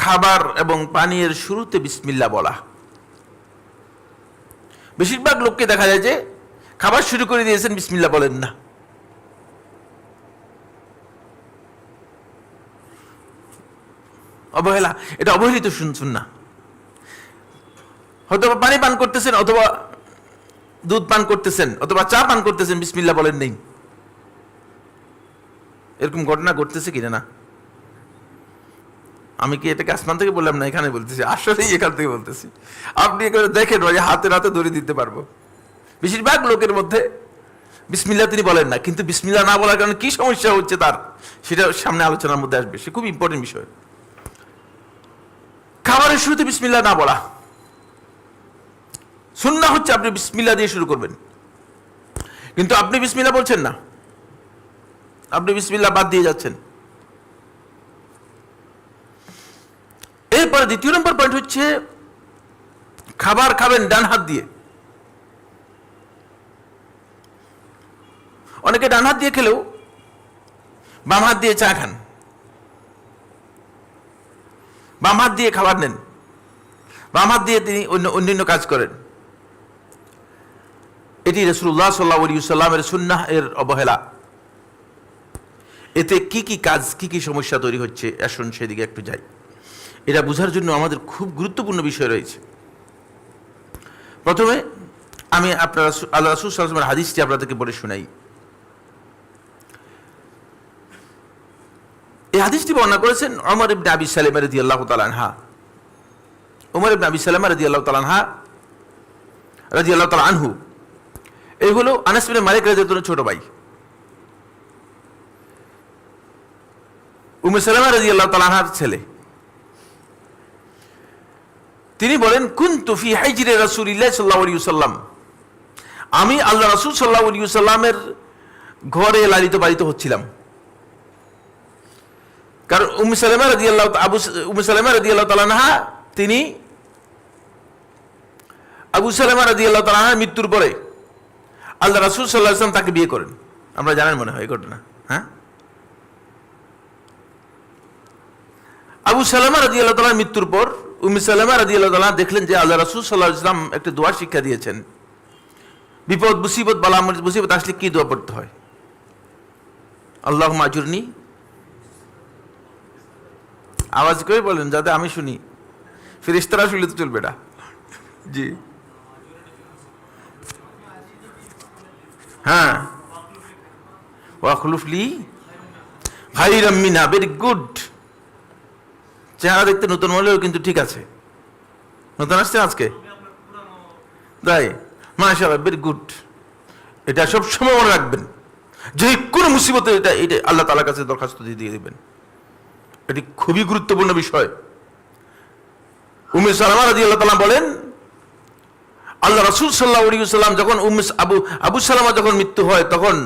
খাবার এবং পানীয়ের শুরুতে বিসমিল্লাহ বলা। বেশিরভাগ লোককে দেখা যায় যে খাবার শুরু করে দিয়েছেন, বিসমিল্লাহ বলেন না। অবহেলা, এটা অবহেলিত সুন্নাহ। হয়তো পানি পান করতেছেন, অথবা দুধ পান করতেছেন, অথবা চা পান করতেছেন, বিসমিল্লাহ বলেন নেই। এরকম ঘটনা ঘটতেছে কিনা না? আমি কি এটাকে আসমান থেকে বললাম না, এখানে বলতেছি, আসলেই এখান থেকে বলতেছি। আপনি এখানে দেখেন, হাতে ধরে দিতে পারবো। বেশিরভাগ লোকের মধ্যে বিসমিল্লাহ তিনি বলেন না, কিন্তু বিসমিল্লাহ না বলার কারণে কি সমস্যা হচ্ছে তার, সেটা সামনে আলোচনার মধ্যে আসবে। সে খুব ইম্পর্টেন্ট বিষয়। খাবারের শুরুতে বিসমিল্লাহ না বলা। সুন্নাহ হচ্ছে আপনি বিসমিল্লাহ দিয়ে শুরু করবেন, কিন্তু আপনি বিসমিল্লাহ বলছেন না, আপনি বিসমিল্লাহ বাদ দিয়ে যাচ্ছেন। এরপরে দ্বিতীয় নম্বর পয়েন্ট হচ্ছে খাবার খাবেন ডান হাত দিয়ে। অনেকে ডান হাত দিয়ে খেলেও বাম হাত দিয়ে চা খান, বাম হাত দিয়ে খাবার নেন, বাম হাত দিয়ে তিনি অন্যান্য কাজ করেন। এটি রাসূলুল্লাহ সাল্লাল্লাহু আলাইহি ওয়াসাল্লামের সুন্নাহ এর অবহেলা। এতে কি কি কাজ, কি কি সমস্যা তৈরি হচ্ছে, আসুন সেদিকে একটু যাই। এটা বোঝার জন্য আমাদের খুব গুরুত্বপূর্ণ বিষয় রয়েছে। প্রথমে আমি আপনার আল্লাহ রাসূল সাল্লাল্লাহু আলাইহি ওয়াসাল্লামের হাদিসটি আপনাদেরকে বলে শোনাই। এই হাদিসটি বর্ণনা করেছেন ওমর ইবনে আবি সালেমা রাদিয়াল্লাহু তাআলা আনহা। ওমর ইবনে আবি সালেমা রাদিয়াল্লাহু তাআলা আনহু এই হলো আনাস বিন মালিক রাদিয়াল্লাহু তাআলার ছোট ভাই। উম্মে সালামা রাদিয়াল্লাহু তাআলা আনহার ছেলে। তিনি বলেন কুনতু ফি হিজরি রাসূলিল্লাহ সাল্লাল্লাহু আলাইহি ওয়াসাল্লাম, আমি আল্লাহ রাসূল সাল্লাল্লাহু আলাইহি ওয়াসাল্লামের ঘরে লালিত পালিত হচ্ছিলাম। কারণ উম্মে সালামা রাদিয়াল্লাহু তাআলা আনহা তিনি আবু সালামা রাদিয়াল্লাহু তাআলা আনহার মৃত্যুর পরে আল্লাহ রাসূল সাল্লাল্লাহু আলাইহি ওয়াসাল্লাম তাকে বিয়ে করেন। আমরা জানেন মনে হয় এই ঘটনা। হ্যাঁ, আবু সালামা রাদিয়াল্লাহু তাআলার মৃত্যুর পর উম্মে সালামা রাদিয়াল্লাহু তাআলা দেখলেন যে আল্লাহ রাসূল সাল্লাল্লাহু আলাইহি ওয়াসাল্লাম একটা দোয়া শিক্ষা দিয়েছেন। বিপদ মুসিবত বালা মুসিবত আসলে কি দোয়া পড়তে হয়? আল্লাহুম্মা আজুরনি, আওয়াজ করে বলেন যাতে আমি শুনি, ফেরেশতারা শুনলে তো চলবে না। জি হ্যাঁ, ওয়াখলুফলি খায়রাম মিনহা, ভেরি গুড। চেহারা দেখতে নতুন হলেও কিন্তু ঠিক আছে। নতুন আসছে আজকে, তাই মাশাআল্লাহ, ভেরি গুড। এটা সব সময় মনে রাখবেন, যে কোনো মুসিবতে এটা আল্লাহ তাআলার কাছে দরখাস্ত দিয়ে দিবেন। এটি খুবই গুরুত্বপূর্ণ বিষয়। উম্মে সালামা রাদিয়াল্লাহু তাআলা বলেন আল্লাহ রাসূল সাল্লাল্লাহু আলাইহি ওয়াসাল্লাম যখন আবু সালামা যখন মৃত্যু হয়, তখন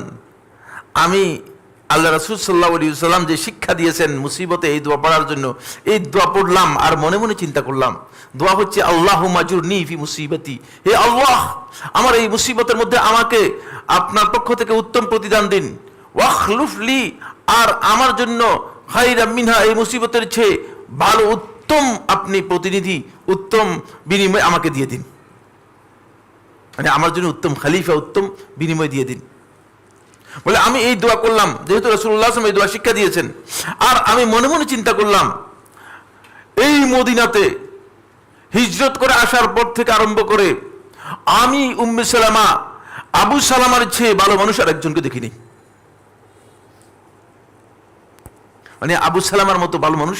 আমি আল্লাহ রাসূল সাল্লাল্লাহু আলাইহি ওয়াসাল্লাম যে শিক্ষা দিয়েছেন মুসিবতে এই দোয়া পড়ার জন্য, এই দোয়া পড়লাম আর মনে মনে চিন্তা করলাম। দোয়া হচ্ছে আল্লাহুম্মা আজুরনি ফি মুসিবতি, হে আল্লাহ আমার এই মুসিবতের মধ্যে আমাকে আপনার পক্ষ থেকে উত্তম প্রতিদান দিন। ওয়াখলুফলি, আর আমার জন্য খায়রাম মিনহা, এই মুসিবতের চেয়ে ভালো উত্তম আপনি প্রতিনিধি, উত্তম বিনিময় আমাকে দিয়ে দিন। মানে আমার জন্য উত্তম খলিফা, উত্তম বিনিময় দিয়ে দিন। বলে আমি এই দোয়া করলাম, যেহেতু রাসূলুল্লাহ সাল্লাল্লাহু আলাইহি ওয়াসাল্লাম এই দোয়া শিক্ষা দিয়েছেন। আর আমি মনে মনে চিন্তা করলাম, এই মদিনাতে হিজরত করে আসার পর থেকে আরম্ভ করে আমি উম্মে সালামা আবু সালামার চেয়ে ভালো মানুষ আর একজনকে দেখিনি। মানে আবু সালামার মতো ভালো মানুষ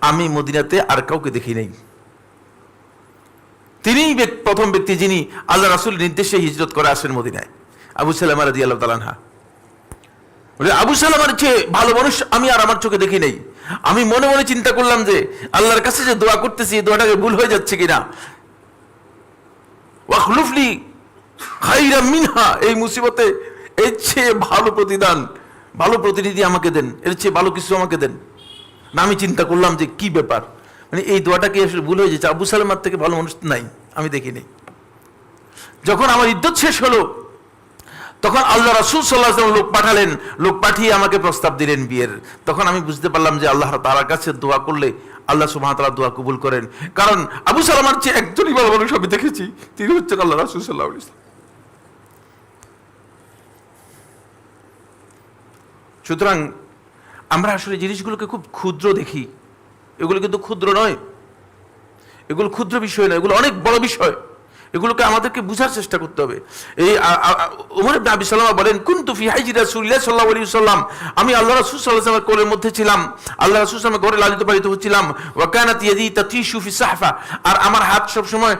আমি মদিনাতে আর কাউকে দেখি নাই। তিনি প্রথম ব্যক্তি যিনি আল্লাহ রাসূল নির্দেশে হিজরত করে আসেন মদিনায়, আবু সালামা রাদিয়াল্লাহু তাআলা আনহা। আবু সালামার চেয়ে ভালো মানুষ আমি আর আমার চোখে দেখি নাই। আমি মনে মনে চিন্তা করলাম যে আল্লাহর কাছে যে দোয়া করতেছি, এই দোয়াটাকে ভুল হয়ে যাচ্ছে কিনা। ওয়াখলুফলি খায়রাম মিনহা, এই মুসিবতে এর চেয়ে ভালো প্রতিদান, ভালো প্রতিনিধি আমাকে দেন, এর চেয়ে ভালো কিছু আমাকে দেন না। আমি চিন্তা করলাম যে কি ব্যাপার, মানে এই দোয়াটা কি আসলে ভুল হয়ে যাচ্ছে। আবু সালামার থেকে ভালো মানুষ নাই, আমি দেখিনি। যখন আমার ইদ্যত শেষ হলো, তখন আল্লাহ রাসূল সাল্লাল্লাহু আলাইহি ওয়াসাল্লাম লোক পাঠালেন, লোক পাঠিয়ে আমাকে প্রস্তাব দিলেন বিয়ের। তখন আমি বুঝতে পারলাম যে আল্লাহ তাআলার কাছে দোয়া করলে আল্লাহ সুবহানাহু ওয়া তাআলা দোয়া কবুল করেন। কারণ আবু সালামার চেয়ে একজনই ভালো মানুষ আমি দেখেছি, তিনি হচ্ছেন আল্লাহ রাসূল সাল্লাল্লাহু আলাইহি ওয়াসাল্লাম। সুতরাং আমরা আসলে জিনিসগুলোকে খুব ক্ষুদ্র দেখি, এগুলো কিন্তু ক্ষুদ্র নয়, এগুলো ক্ষুদ্র বিষয় নয়, এগুলো অনেক বড় বিষয়। এগুলোকে আমাদেরকে বুঝার চেষ্টা করতে হবে। এই ওমর ইবনে আবি সালামা বলেন কুনতু ফি হিজরি রাসূলিল্লাহ সাল্লাল্লাহু আলাইহি ওয়াসাল্লাম, আমি আল্লাহ রাসূল সাল্লাল্লাহু আলাইহি ওয়াসাল্লামের কোলের মধ্যে ছিলাম, আল্লাহ রাসূল সাল্লাল্লাহু আলাইহি ওয়াসাল্লামের ঘরে লালিত পালিত হচ্ছিলাম। ওয়া কানাত ইয়াদি তাতিশু ফি সাহফা, আর আমার হাত সব সময়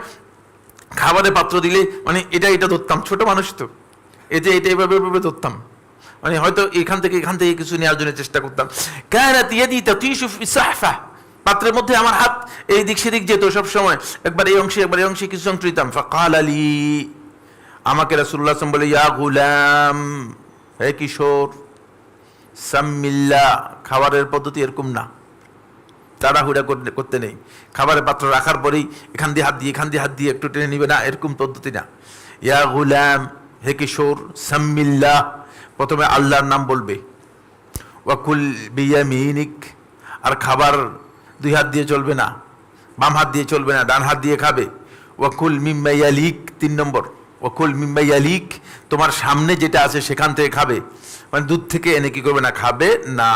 খাবারের পাত্র দিলে মানে এটা ধরতাম, ছোট মানুষ তো, এটা এভাবে ধরতাম, মানে হয়তো এখান থেকে কিছু নেওয়ার জন্য চেষ্টা করতাম। কানাত ইয়াদি তাতিশু ফি সাহফা, পাত্রের মধ্যে আমার হাত এই দিক সেদিক যেত সব সময়, একবার এই অংশে কিছু অংশ দিতাম। ফাকাল আলী, আমাকে রাসূলুল্লাহ সাল্লাল্লাহু আলাইহি ওয়াসাল্লাম বলে ইয়া গুলাম, হে কিশোর, সাম্মিল্লাহ, খাবারের পদ্ধতি এরকম না, তাড়াহুড়া করতে নেই। খাবারের পাত্র রাখার পরেই এখান দিয়ে হাত দিয়ে এখান দিয়ে হাত দিয়ে একটু টেনে নিবে না, এরকম পদ্ধতি না। ইয়া গুলাম, হে কিশোর, সাম্মিল্লাহ, প্রথমে আল্লাহর নাম বলবে। ওয়াকুল বিয়ামিনিক, আর খাবার দুই হাত দিয়ে চলবে না, বাম হাত দিয়ে চলবে না, ডান হাত দিয়ে খাবে। ওয়াকুল মিম্মা ইয়ালিক, 3 নম্বর, ওয়াকুল মিম্মা ইয়ালিক, তোমার সামনে যেটা আছে সেখান থেকে খাবে, মানে দুধ থেকে এনে কি করবে না, খাবে না।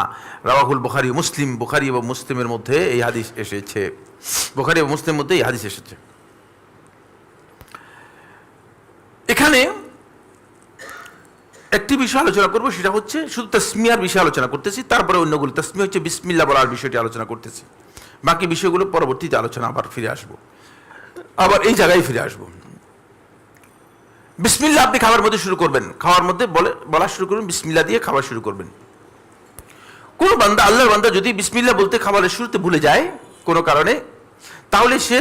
রাওয়াহুল বুখারী মুসলিম, বুখারী এবং মুসলিমের মধ্যে এই হাদিস এসেছে, বুখারী এবং মুসলিমের মধ্যে এই হাদিস এসেছে। এখানে একটি বিষয় আলোচনা করবো, সেটা হচ্ছে শুধু তাসমিয়ার বিষয়ে আলোচনা করতেছি, তারপরে অন্যগুলো, তাসমিয়া হচ্ছে বিসমিল্লাহ বলার বিষয়টি আলোচনা করতেছি, বাকি বিষয়গুলো পরবর্তীতে আলোচনা আবার ফিরে আসবো, আবার এই জায়গায় ফিরে আসবো। বিসমিল্লাহ আপনি খাবার মধ্যে শুরু করবেন, খাওয়ার মধ্যে বলা শুরু করবেন, বিসমিল্লাহ দিয়ে খাবার শুরু করবেন। কোন বান্দা, আল্লাহর বান্দা যদি বিসমিল্লাহ বলতে খাবারের শুরুতে ভুলে যায় কোনো কারণে, তাহলে সে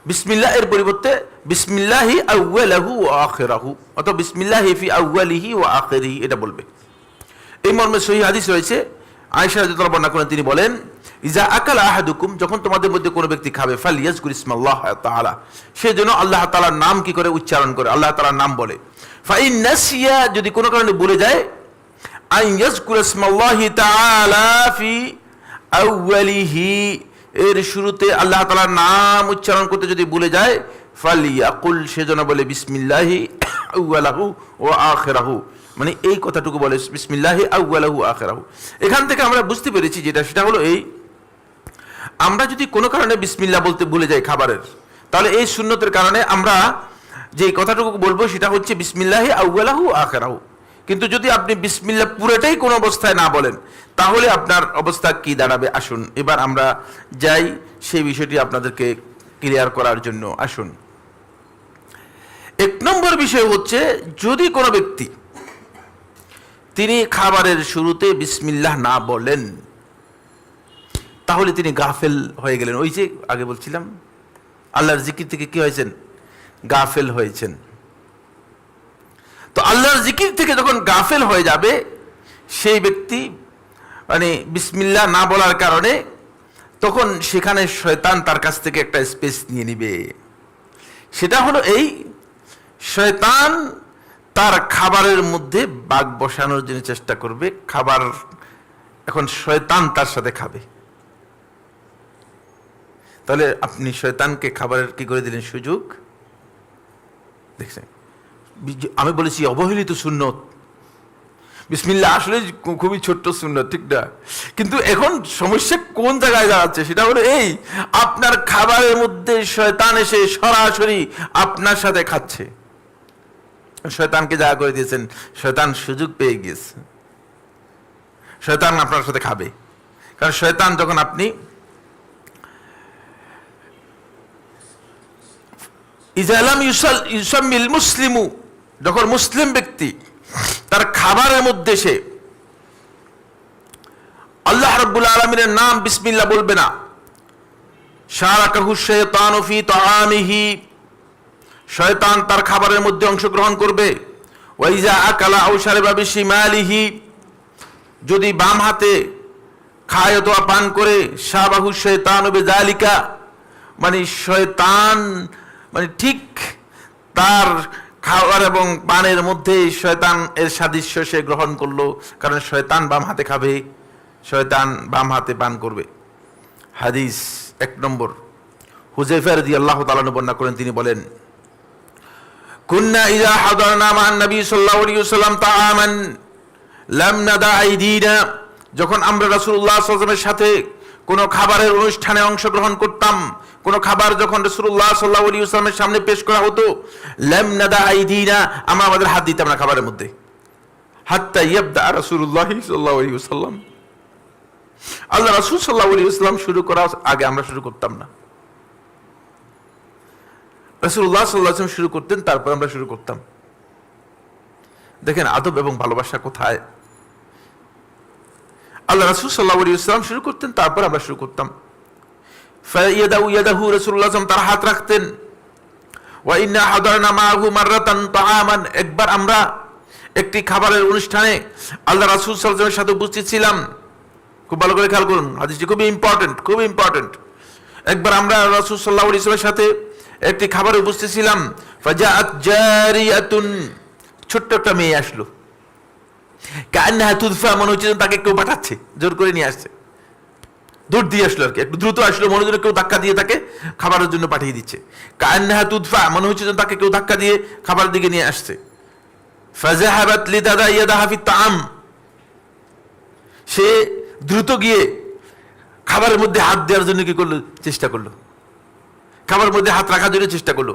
বিসমিল্লাহ এর পরিবর্তে বিসমিল্লাহি আউয়ালাহু ওয়া আখিরাহু অথবা বিসমিল্লাহি ফি আউয়ালিহি ওয়া আখিরিহি এটা বলবে। এই মর্মে সহিহ হাদিস রয়েছে, আয়েশা রাদিয়াল্লাহু বর্ণনা করেন, তিনি বলেন, ইজা আকালা আহাদুকুম, যখন তোমাদের মধ্যে কোনো ব্যক্তি খাবে, ফালইয়াজকুর ইসমাল্লাহ তাআলা, সে যেন আল্লাহ তাআলার নাম কি করে উচ্চারণ করে, আল্লাহ তাআলার নাম বলে। ফাইন নাসিয়া, যদি কোনো কারণে ভুলে যায়, আন ইয়াজকুর ইসমাল্লাহি তাআলা ফি আউয়ালিহি, এর শুরুতে আল্লাহ তাআলার নাম উচ্চারণ করতে যদি ভুলে যায়, ফালিয়াকুল, সে যেন বলে বিসমিল্লাহি আউয়ালাহু ওয়া আখিরাহু, মানে এই কথাটুকু বলে, বিসমিল্লাহি আউয়ালাহু আখিরাহু। এখান থেকে আমরা বুঝতে পেরেছি যেটা, সেটা হলো এই, আমরা যদি কোনো কারণে বিসমিল্লাহ বলতে ভুলে যাই খাবারের, তাহলে এই সুন্নতের কারণে আমরা যে কথাটুকু বলবো সেটা হচ্ছে বিসমিল্লাহি আউয়ালাহু আখিরাহু। কিন্তু যদি আপনি বিসমিল্লাহ পুরোটাই কোনো অবস্থায় না বলেন, তাহলে আপনার অবস্থা কি দাঁড়াবে, আসুন এবার আমরা যাই সেই বিষয়টি আপনাদেরকে ক্লিয়ার করার জন্য। আসুন, 1 নম্বর বিষয় হচ্ছে, যদি কোনো ব্যক্তি তিনি খাবারের শুরুতে বিসমিল্লাহ না বলেন, তাহলে তিনি গাফেল হয়ে গেলেন। ওই যে আগে বলছিলাম, আল্লাহর জিকির থেকে কি হয়েছেন, গাফেল হয়েছেন। তো আল্লাহর জিকির থেকে যখন গাফেল হয়ে যাবে সেই ব্যক্তি, মানে বিসমিল্লাহ না বলার কারণে, তখন সেখানে শয়তান তার কাছ থেকে একটা স্পেস নিয়ে নিবে। সেটা হলো এই, শয়তান তার খাবারের মধ্যে বাগ বসানোর জন্য চেষ্টা করবে। খাবার এখন শয়তান তার সাথে খাবে, তাহলে আপনি শয়তানকে খাবারের কি করে দিলেন, সুযোগ। দেখছেন, আমি বলেছি অবহেলিত সুন্নত, বিসমিল্লাহ আসলে খুবই ছোট্ট সুন্নত, ঠিক না? কিন্তু এখন সমস্যা কোন জায়গায় দাঁড়াচ্ছে, সেটা হলো এই, আপনার খাবারের মধ্যে শয়তান এসে সরাসরি আপনার সাথে খাচ্ছে। শয়তানকে জায়গা করে দিয়েছেন, শয়তান সুযোগ পেয়ে গিয়েছে, শয়তান আপনার সাথে খাবে। কারণ শয়তান যখন আপনি ইজালাম ইউসাম্মিল মুসলিমু, যখন মুসলিম ব্যক্তি তার খাবারের মধ্যে সে আল্লাহ রাব্বুল আলামিনের নাম বিসমিল্লাহ বলবে না, শারাকাহু শাইতানু ফি তাআমিহি, শয়তান তার খাবারের মধ্যে অংশগ্রহণ করবে। ওয়া ইজা আকালা আও শারিবা বিশিমালিহি, যদি বাম হাতে খায় অথবা পান করে, শাবাহু শাইতানু বিযালিকা, মানে শয়তান মানে ঠিক তার খাবার এবং পানের মধ্যে শয়তান এর সাদৃশ্য সে গ্রহণ করলো, কারণ শয়তান বাম হাতে খাবে, শয়তান বাম হাতে পান করবে। হাদিস 1 নম্বর, হুযায়ফা রাদিয়াল্লাহু তাআলা বর্ণনা করেন, তিনি বলেন, কুন্না ইযা হাদারনা মা নবী সাল্লাল্লাহু আলাইহি ওয়াসাল্লাম তাআমান লাম নাদা আইদিনা, যখন আমরা রাসূলুল্লাহ সাল্লাল্লাহু আলাইহি ওয়াসাল্লামের সাথে কোনো খাবারের অনুষ্ঠানে অংশগ্রহণ করতাম, কোনো খাবার যখন রাসূলুল্লাহ সাল্লাল্লাহু আলাইহি ওয়াসাল্লামের সামনে পেশ করা হতো, লাম নাদা আইদিনা, আমরা আমাদের হাত দিতাম না খাবারের মধ্যে, হাত্তা ইয়াবদা রাসূলুল্লাহ সাল্লাল্লাহু আলাইহি ওয়াসাল্লাম, আল্লাহ রাসূল সাল্লাল্লাহু আলাইহি ওয়াসাল্লাম শুরু করার আগে আমরা শুরু করতাম না। রাসূলুল্লাহ সাল্লাল্লাহু আলাইহি ওয়াসাল্লাম শুরু করতেন, তারপর আমরা শুরু করতাম। দেখেন আদব এবং ভালোবাসা কোথায়। আল্লাহ রাসূল সাল্লাল্লাহু আলাইহি ওয়াসাল্লাম শুরু করতেন, তারপর আমরা শুরু করতাম। ফায়াদাহু ইয়াদাহু, রাসূলুল্লাহ সাল্লাল্লাহু আলাইহি ওয়াসাল্লাম তার হাত রাখতেন। ওয়া ইন্না হাদারনা মাআহু মাররাতান তাআমান, একবার আমরা একটি খাবারের অনুষ্ঠানে আল্লাহ রাসূল সাল্লাল্লাহু আলাইহি ওয়াসাল্লামের সাথে উপস্থিত ছিলাম। খুব ভালো করে খেয়াল করুন, হাদিসটি খুবই ইম্পর্টেন্ট, খুবই ইম্পর্টেন্ট। একবার আমরা রাসূল সাল্লাল্লাহু আলাইহি ওয়াসাল্লামের সাথে একটি খাবারে উপস্থিত ছিলাম। ফাজাআত জারিয়াতুন, ছোট্ট একটা মেয়ে আসলো। কান্নাহা তুদফা, মনে হচ্ছে তাকে কেউ পাঠাচ্ছে, জোর করে নিয়ে আসছে। দৌড় দিয়ে আসলো আর কি, একটু দ্রুত আসলো, মনে হচ্ছে কেউ ধাক্কা দিয়ে তাকে খাবারের জন্য পাঠিয়ে দিচ্ছে। কান্নাহা তুদফা, মনে হচ্ছে তাকে কেউ ধাক্কা দিয়ে খাবারের দিকে নিয়ে আসছে। ফাজাহাবাত লিতাদাইয়াদাহা ফিত তাআম, সে দ্রুত গিয়ে খাবারের মধ্যে হাত দেওয়ার জন্য কি করলো, চেষ্টা করলো, খাবারের মধ্যে হাত রাখার জন্য চেষ্টা করলো।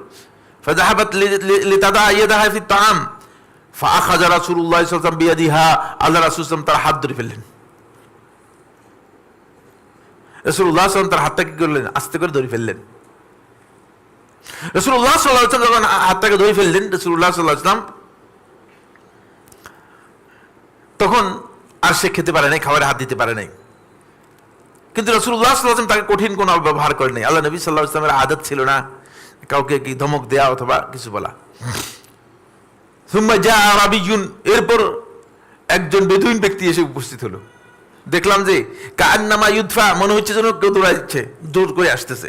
ফাজাহাবাত লিতাদাইয়াদাহা ফিত তাআম ফাআখাযা রাসূলুল্লাহ সাল্লাল্লাহু আলাইহি ওয়াসাল্লাম বিয়াদিহা, আল্লাহ রাসূল সাল্লাল্লাহু আলাইহি ওয়াসাল্লাম তার হাত ধরে ফেললেন। রাসূলুল্লাহ সাল্লাল্লাহু আলাইহি ওয়াসাল্লাম তার হাতটা কি করলেন, আস্তে করে ধরে ফেললেন। রাসূলুল্লাহ সাল্লাল্লাহু আলাইহি ওয়াসাল্লাম যখন হাতটাকে ধরে ফেললেন, রাসূলুল্লাহ সাল্লাল্লাহু আলাইহি ওয়াসাল্লাম তখন আর সে খেতে পারে নাই, খাবারে হাত দিতে পারে নাই। কিন্তু রাসূলুল্লাহ সাল্লাল্লাহু আলাইহি ওয়াসাল্লাম তাকে কঠিন কোনো ব্যবহার করেন নাই। আল্লাহ নবী সাল্লাল্লাহু আলাইহি ওয়াসাল্লামের আদত ছিল না কাউকে কি ধমক দেয়া অথবা কিছু বলা। সুম্মা জাআ আরাবিয়্যুন, এরপর একজন বেদুইন ব্যক্তি এসে উপস্থিত হলো। দেখলাম যে কান্নামা ইউদফা, মনে হচ্ছে যেন কেউ দৌড়াচ্ছে, দৌড় করে আসতেছে।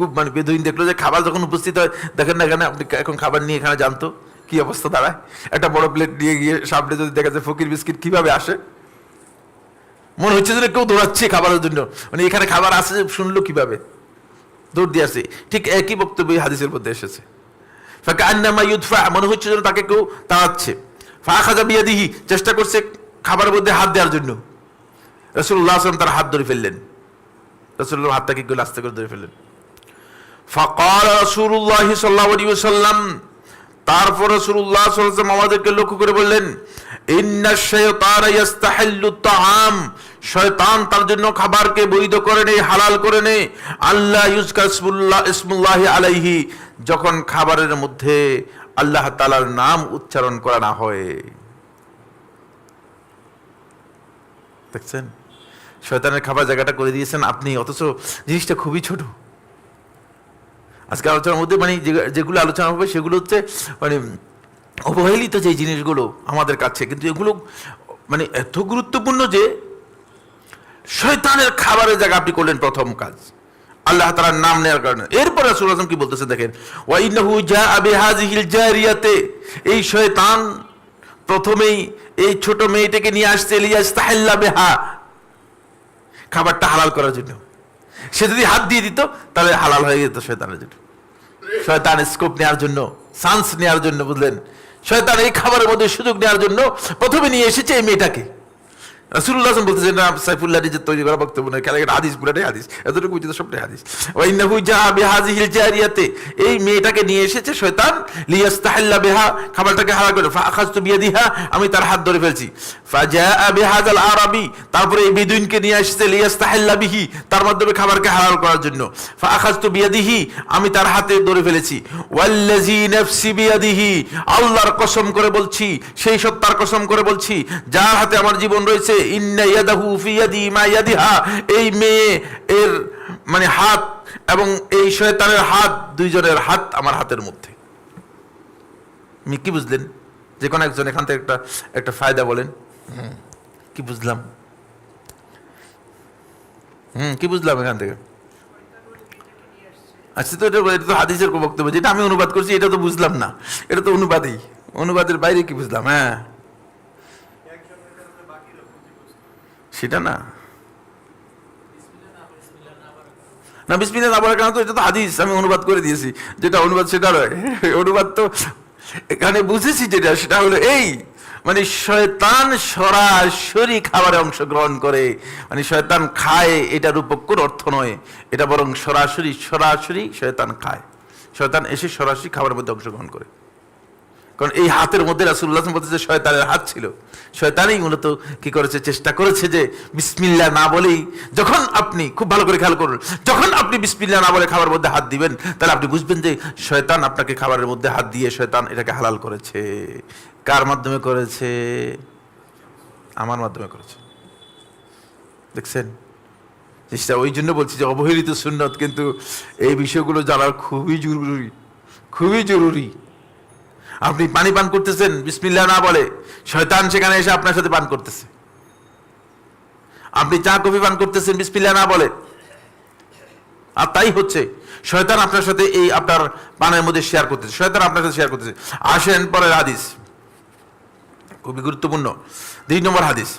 খুব মানে বেদুইন দেখলো যে খাবার যখন উপস্থিত হয়, দেখেন না এখানে আপনি এখন খাবার নিয়ে এখানে জানতো কি অবস্থা দাঁড়ায়। একটা বড় প্লেট নিয়ে গিয়ে সামনে যদি দেখা যায় ফকির বিস্কিট কিভাবে আসে, মনে হচ্ছে যেন কেউ দৌড়াচ্ছে খাবারের জন্য, মানে এখানে খাবার আসে শুনলো কিভাবে, দৌড় দিয়ে আসে। ঠিক একই বক্তব্য হাদিসের মধ্যে এসেছে। ফাকান্নামা ইউদফা, মনে হচ্ছে যেন তাকে কেউ তাড়াচ্ছে। ফাআখাযা বিয়াদিহি, চেষ্টা করছে খাবারের মধ্যে হাত দেওয়ার জন্য। রাসূলুল্লাহ সাল্লাল্লাহু আলাইহি ওয়াসাল্লাম তার হাত ধরে ফেললেন। রাসূলুল্লাহ হাতটাকে একটু আস্তে করে ধরে ফেললেন। ফাকাল রাসূলুল্লাহ সাল্লাল্লাহু আলাইহি ওয়াসাল্লাম, তারপর রাসূলুল্লাহ সাল্লাল্লাহু আলাইহি ওয়াসাল্লাম আমাদেরকে লক্ষ্য করে বললেন, ইন্নাশ শাইতানা ইস্তাহিল্লু তাআম, শয়তান তার জন্য খাবারকে বৈধ করে নেয়, হালাল করে নেয়। আল্লাহ ইউযকার ইসমুল্লাহি আলাইহি, যখন খাবারের মধ্যে আল্লাহ তাআলার নাম উচ্চারণ করা না হয়। দেখছেন, শয়তানের খাবার জায়গাটা করে দিয়েছেন আপনি, অথচ জিনিসটা খুবই ছোট। আজকে আলোচনার মধ্যে মানে যেগুলো আলোচনা হবে সেগুলো হচ্ছে মানে অবহেলিত যে জিনিসগুলো আমাদের কাছে, কিন্তু এগুলো মানে এত গুরুত্বপূর্ণ যে শয়তানের খাবারের জায়গা আপনি করলেন প্রথম কাজ, আল্লাহ তাআলার নাম নেওয়ার কারণে। এরপর রাসূলুল্লাহ সাল্লাল্লাহু আলাইহি ওয়াসাল্লাম কি বলতেছে দেখেন, ওয়া ইন্নাহু জাআ বিহাযিহিল জারিয়াতে, এই শয়তান প্রথমেই এই ছোট মেয়েটাকে নিয়ে আসছে লিয়াস্তাহিল্লা বিহা, খাবারটা হালাল করার জন্য। সে যদি হাত দিয়ে দিত তাহলে হালাল হয়ে যেত শয়তানের জন্য। শয়তান স্কোপ নেওয়ার জন্য, চান্স নেওয়ার জন্য, বুঝলেন, শয়তান এই খাবারের মধ্যে সুযোগ নেওয়ার জন্য প্রথমে নিয়ে এসেছে এই মেয়েটাকে। রাসূলুল্লাহ সাল্লাল্লাহু আলাইহি ওয়াসাল্লাম বলতেছেন না, সাইফুল্লাহ নিজের তৈরি করা বক্তব্য নয়, খেলা হাদিস, পুরাটাই হাদিস, এতটুকু বুঝতে সবটাই হাদিস। ওয়া ইন্নাহু জাআ বিহাযিহিল জারিয়াতে, এই মেয়েটাকে নিয়ে এসেছে শয়তান লিয়াস্তাহিল্লা বিহা, খাবারটাকে হালাল করে। ফাআখাযতু বিয়াদিহা, আমি তার হাত ধরে ফেলছি। ফাজাআ বিহাযাল আরাবি, তারপরে এই বেদুইনকে নিয়ে এসেছে লিয়াস্তাহিল্লা বিহি, তার মাধ্যমে খাবারকে হালাল করার জন্য। ফাআখাযতু বিয়াদিহি, আমি তার হাতে ধরে ফেলেছি। ওয়াল্লাযী নাফসি বিয়াদিহি, আল্লাহর কসম করে বলছি, সেই সত্তার কসম করে বলছি যার হাতে আমার জীবন রয়েছে, ইন্না ইয়াদাহু ফি ইয়াদি মা ইয়াদিহা, এই মেয়ে এর মানে হাত এবং এই শয়তানের হাত, দুইজনের হাত আমার হাতের মধ্যে। আপনি কি বুঝলেন? যে কোনো একজন এখান থেকে একটা ফায়দা বলেন। কি বুঝলাম? কি বুঝলাম এখান থেকে? আচ্ছা, তো এটা তো হাদিসের বক্তব্য, যেটা আমি অনুবাদ করছি এটা তো বুঝলাম না, এটা তো অনুবাদের বাইরে কি বুঝলাম? হ্যাঁ, সেটা না না বিসমিল্লাহ না বলার কারণ তো এটা তো হাদিস, আমি অনুবাদ করে দিয়েছি, যেটা অনুবাদ সেটা নয়। অনুবাদ তো এখানে বুঝেছি যেটা, সেটা হলো এই মানে শয়তান সরাসরি খাবারে অংশগ্রহণ করে, মানে শয়তান খায়, এটা রূপক্ষর অর্থ নয়, এটা বরং সরাসরি শয়তান খায়, শয়তান এসে সরাসরি খাবারের মধ্যে অংশগ্রহণ করে। কারণ এই হাতের মধ্যে রাসূলুল্লাহ সাল্লাল্লাহু আলাইহি ওয়াসাল্লাম বলতে যে শয়তানের হাত ছিল, শয়তানই মূলত কি করেছে, চেষ্টা করেছে যে বিসমিল্লাহ না বলেই, যখন আপনি খুব ভালো করে খেয়াল করুন, যখন আপনি বিসমিল্লাহ না বলে খাবারের মধ্যে হাত দিবেন, তাহলে আপনি বুঝবেন যে শয়তান আপনাকে খাবারের মধ্যে হাত দিয়ে শয়তান এটাকে হালাল করেছে। কার মাধ্যমে করেছে? আমার মাধ্যমে করেছে। দেখছেন জিনিসটা? ওই জন্য বলছি যে অবহেলিত সুন্নত, কিন্তু এই বিষয়গুলো জানার খুবই জরুরি, খুবই জরুরি। আপনি পানি পান করতেছেন, বিসমিল্লাহ না বলে, শয়তান সেখানে এসে আপনার সাথে পান করতেছে। আপনি চা কফি পান করতেছেন, বিসমিল্লাহ না বলে, আর তাই হচ্ছে। শয়তান আপনার সাথে এই আপনার পানের মধ্যে শেয়ার করতেছে, শয়তান আপনার সাথে শেয়ার করতেছে। আসেন পরের হাদিস, খুবই গুরুত্বপূর্ণ, 2 নম্বর হাদিস।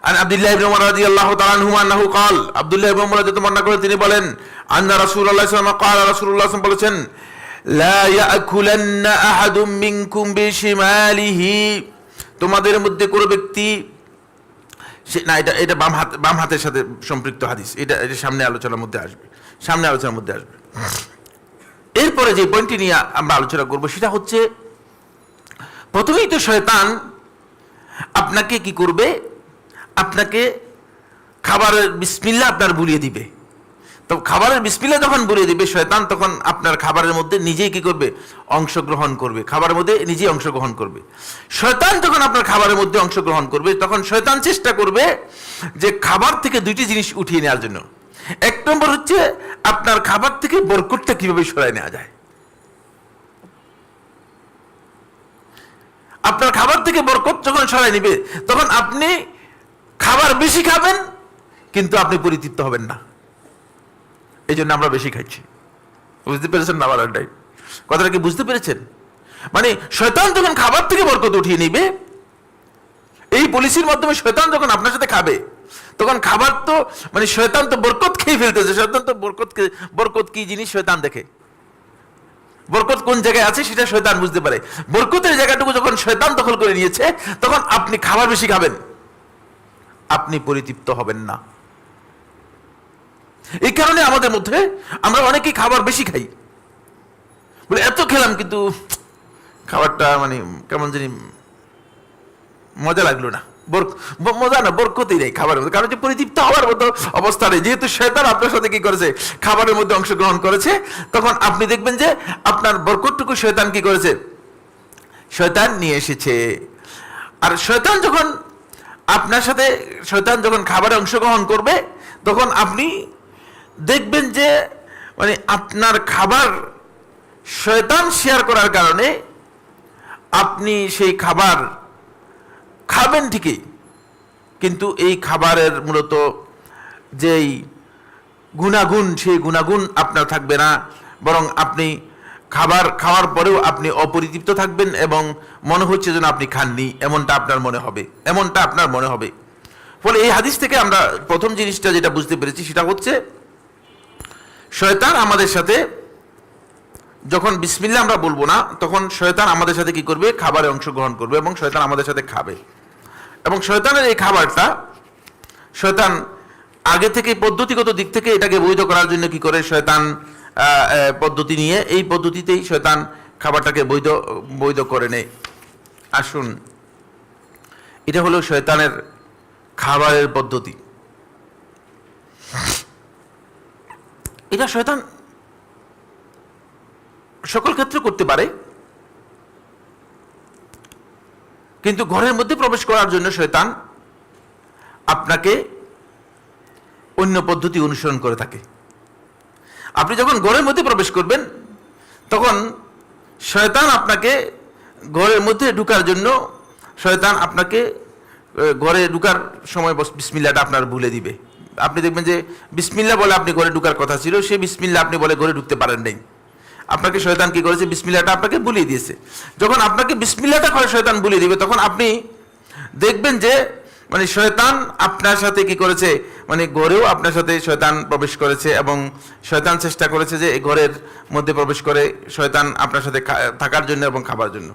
আর আব্দুল্লাহ ইবনে উমর রাদিয়াল্লাহু তাআলা আনহুমা আন্নাহু قال, আব্দুল্লাহ ইবনে উমর যত বর্ণনা করেন তিনি বলেন, আন্না রাসূলুল্লাহ সাল্লাল্লাহু আলাইহি ওয়াসাল্লাম قال, রাসূলুল্লাহ সাল্লাল্লাহু আলাইহি ওয়াসাল্লাম বলেছেন, লা ইয়াকুলান্না আহাদুম মিনকুম বিশিমালিহি, তোমাদের মধ্যে কোনো ব্যক্তি, না এটা বাম হাতের সাথে সম্পৃক্ত হাদিস, এটা সামনে আলোচনার মধ্যে আসবে, এরপরে যে পয়েন্টটি নিয়ে আমরা আলোচনা করব সেটা হচ্ছে, প্রথমেই তো শয়তান আপনাকে কি করবে, আপনাকে খাবারের বিসমিল্লাহ আপনার বুলিয়ে দিবে। তো খাবারের বিসমিল্লাহ যখন বুলিয়ে দিবে শয়তান, তখন আপনার খাবারের মধ্যে নিজেই কি করবে, অংশগ্রহণ করবে, খাবারের মধ্যে নিজেই অংশগ্রহণ করবে। শয়তান যখন আপনার খাবারের মধ্যে অংশগ্রহণ করবে, তখন শয়তান চেষ্টা করবে যে খাবার থেকে 2টি জিনিস উঠিয়ে নেওয়ার জন্য। 1 নম্বর হচ্ছে আপনার খাবার থেকে বরকতটা কিভাবে সরাই নেওয়া যায়। আপনার খাবার থেকে বরকত যখন সরাই নিবে, তখন আপনি খাবার বেশি খাবেন, কিন্তু আপনি পরিতৃপ্ত হবেন না। এই জন্য আমরা বেশি খাচ্ছি। বুঝতে পেরেছেন না? কথাটা কি বুঝতে পেরেছেন? মানে শয়তান যখন খাবার থেকে বরকত উঠিয়ে নিবে, এই পলিসির মাধ্যমে শয়তান যখন আপনার সাথে খাবে, তখন খাবার তো মানে শয়তান তো বরকত খেয়ে ফেলতেছে। শয়তান তো বরকত কি জিনিস শয়তান দেখে, বরকত কোন জায়গায় আছে সেটা শয়তান বুঝতে পারে। বরকতের জায়গাটুকু যখন শয়তান দখল করে নিয়েছে, তখন আপনি খাবার বেশি খাবেন, আপনি পরিতৃপ্ত হবেন না। এই কারণে আমাদের মধ্যে আমরা অনেকেই খাবার বেশি খাই, বলে এত খেলাম কিন্তু খাবারটা মানে কেমন জানি মজা লাগলো না, মজা না, বরকতই নেই খাবারের মধ্যে, কারণ যে পরিতৃপ্ত হওয়ার মতো অবস্থা নেই। যেহেতু শয়তান আপনার সাথে কি করেছে, খাবারের মধ্যে অংশগ্রহণ করেছে, তখন আপনি দেখবেন যে আপনার বরকতটুকু শয়তান কি করেছে, শয়তান নিয়ে এসেছে। আর শয়তান যখন আপনার সাথে, শয়তান যখন খাবারে অংশগ্রহণ করবে, তখন আপনি দেখবেন যে মানে আপনার খাবার শয়তান শেয়ার করার কারণে আপনি সেই খাবার খাবেন ঠিকই, কিন্তু এই খাবারের মূলত যেই গুণাগুণ, সেই গুণাগুণ আপনার থাকবে না, বরং আপনি খাবার খাওয়ার পরেও আপনি অপরিতৃপ্ত থাকবেন এবং মনে হচ্ছে যেন আপনি খাননি, এমনটা আপনার মনে হবে। ফলে এই হাদিস থেকে আমরা প্রথম জিনিসটা যেটা বুঝতে পেরেছি সেটা হচ্ছে, শয়তান আমাদের সাথে যখন বিসমিল্লাহ আমরা বলবো না, তখন শয়তান আমাদের সাথে কি করবে, খাবারে অংশগ্রহণ করবে এবং শয়তান আমাদের সাথে খাবে। এবং শয়তানের এই খাবারটা শয়তান আগে থেকে পদ্ধতিগত দিক থেকে এটাকে বৈধ করার জন্য কি করে, শয়তান পদ্ধতি নিয়ে, এই পদ্ধতিতেই শয়তান খাবারটাকে বৈধ করে নেয়। আসুন, এটা হলো শয়তানের খাবারের পদ্ধতি। এটা শয়তান সকল ক্ষেত্রে করতে পারে, কিন্তু ঘরের মধ্যে প্রবেশ করার জন্য শয়তান আপনাকে অন্য পদ্ধতি অনুসরণ করে থাকে। আপনি যখন ঘরের মধ্যে প্রবেশ করবেন, তখন শয়তান আপনাকে ঘরের মধ্যে ঢুকার জন্য, শয়তান আপনাকে ঘরে ঢুকার সময় বিসমিল্লাহটা আপনার ভুলে দিবে। আপনি দেখবেন যে বিসমিল্লাহ বলে আপনি ঘরে ঢুকার কথা ছিল, সেই বিসমিল্লাহ আপনি বলে ঘরে ঢুকতে পারেন নাই। আপনাকে শয়তান কি করেছে, বিসমিল্লাহটা আপনাকে ভুলিয়ে দিয়েছে। যখন আপনাকে বিসমিল্লাহটা করে শয়তান ভুলিয়ে দিবে, তখন আপনি দেখবেন যে মানে শয়তান আপনার সাথে কি করেছে, মানে ঘরেও আপনার সাথে শয়তান প্রবেশ করেছে এবং শয়তান চেষ্টা করেছে যে এই ঘরের মধ্যে প্রবেশ করে শয়তান আপনার সাথে থাকার জন্য এবং খাবার জন্য।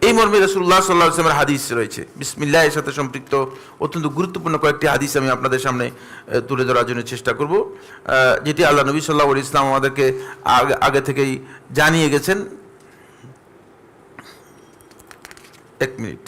এই মর্মে রাসূলুল্লাহ সাল্লাল্লাহু আলাইহি ওয়াসাল্লামের হাদিস রয়েছে। বিসমিল্লাহের সাথে সম্পৃক্ত অত্যন্ত গুরুত্বপূর্ণ কয়েকটি হাদিস আমি আপনাদের সামনে তুলে ধরার জন্য চেষ্টা করব, যেটি আল্লাহ নবী সাল্লাল্লাহু আলাইহি ওয়াসাল্লাম আমাদেরকে আগে থেকেই জানিয়ে গেছেন। 1 মিনিট।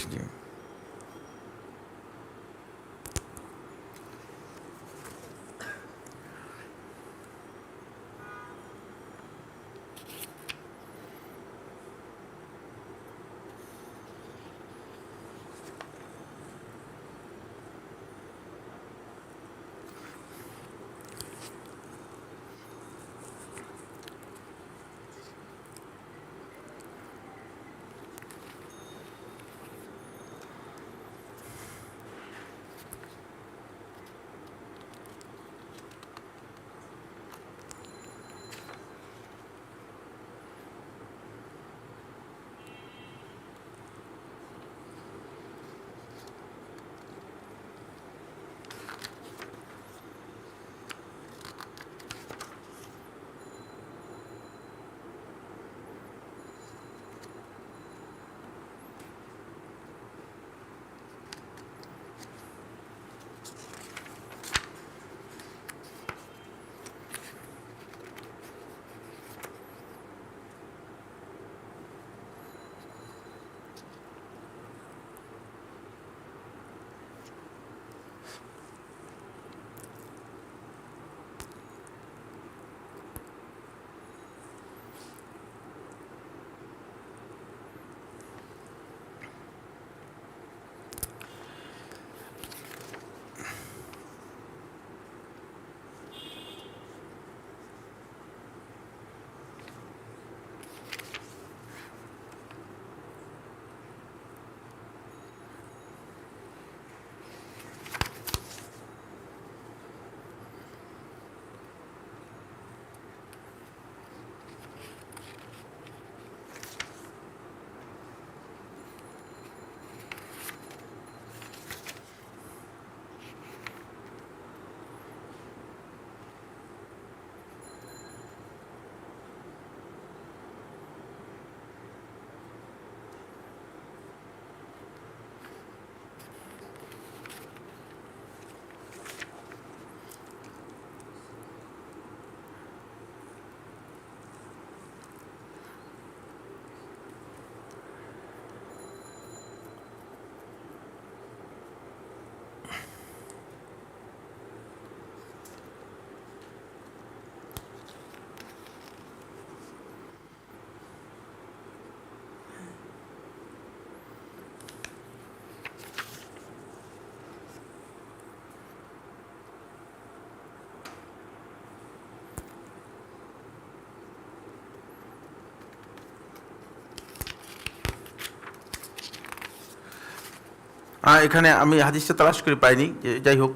এখানে আমি হাদিসটা তালাশ করে পাইনি, যাই হোক,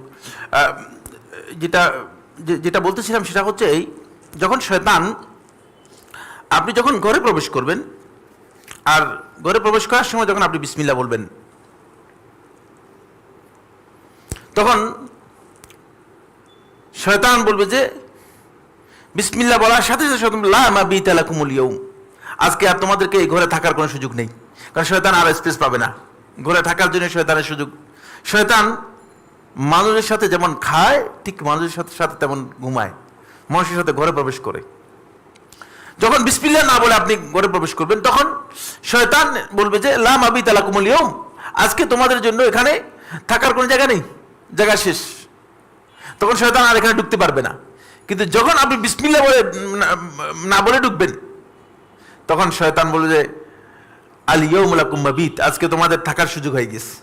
যেটা যেটা বলতেছিলাম সেটা হচ্ছে এই, যখন শয়তান, আপনি যখন ঘরে প্রবেশ করবেন, আর ঘরে প্রবেশ করার সময় যখন আপনি বিসমিল্লাহ বলবেন, তখন শয়তান বলবে যে বিসমিল্লাহ বলার সাথে সাথে শয়তান লা মাবিতা লাকুমুল ইয়াউম, আজকে আর তোমাদেরকে এই ঘরে থাকার কোনো সুযোগ নেই। কারণ শয়তান আর স্পেস পাবে না ঘরে থাকার জন্য, শয়তানের সুযোগ। শয়তান মানুষের সাথে যেমন খায়, ঠিক মানুষের সাথে সাথে তেমন ঘুমায়, মানুষের সাথে ঘরে প্রবেশ করে। যখন বিসমিল্লাহ না বলে আপনি ঘরে প্রবেশ করবেন, তখন শয়তান বলবে যে লা মাবিতা লাকুমুল ইয়াউম, আজকে তোমাদের জন্য এখানে থাকার কোনো জায়গা নেই, জায়গা শেষ। তখন শয়তান আর এখানে ঢুকতে পারবে না। কিন্তু যখন আপনি বিসমিল্লাহ বলে না বলে ঢুকবেন, তখন শয়তান বলবে যে আল ইয়াউমু লাকুম মাবিত, আজকে তোমাদের থাকার সুযোগ হয়ে গেছে,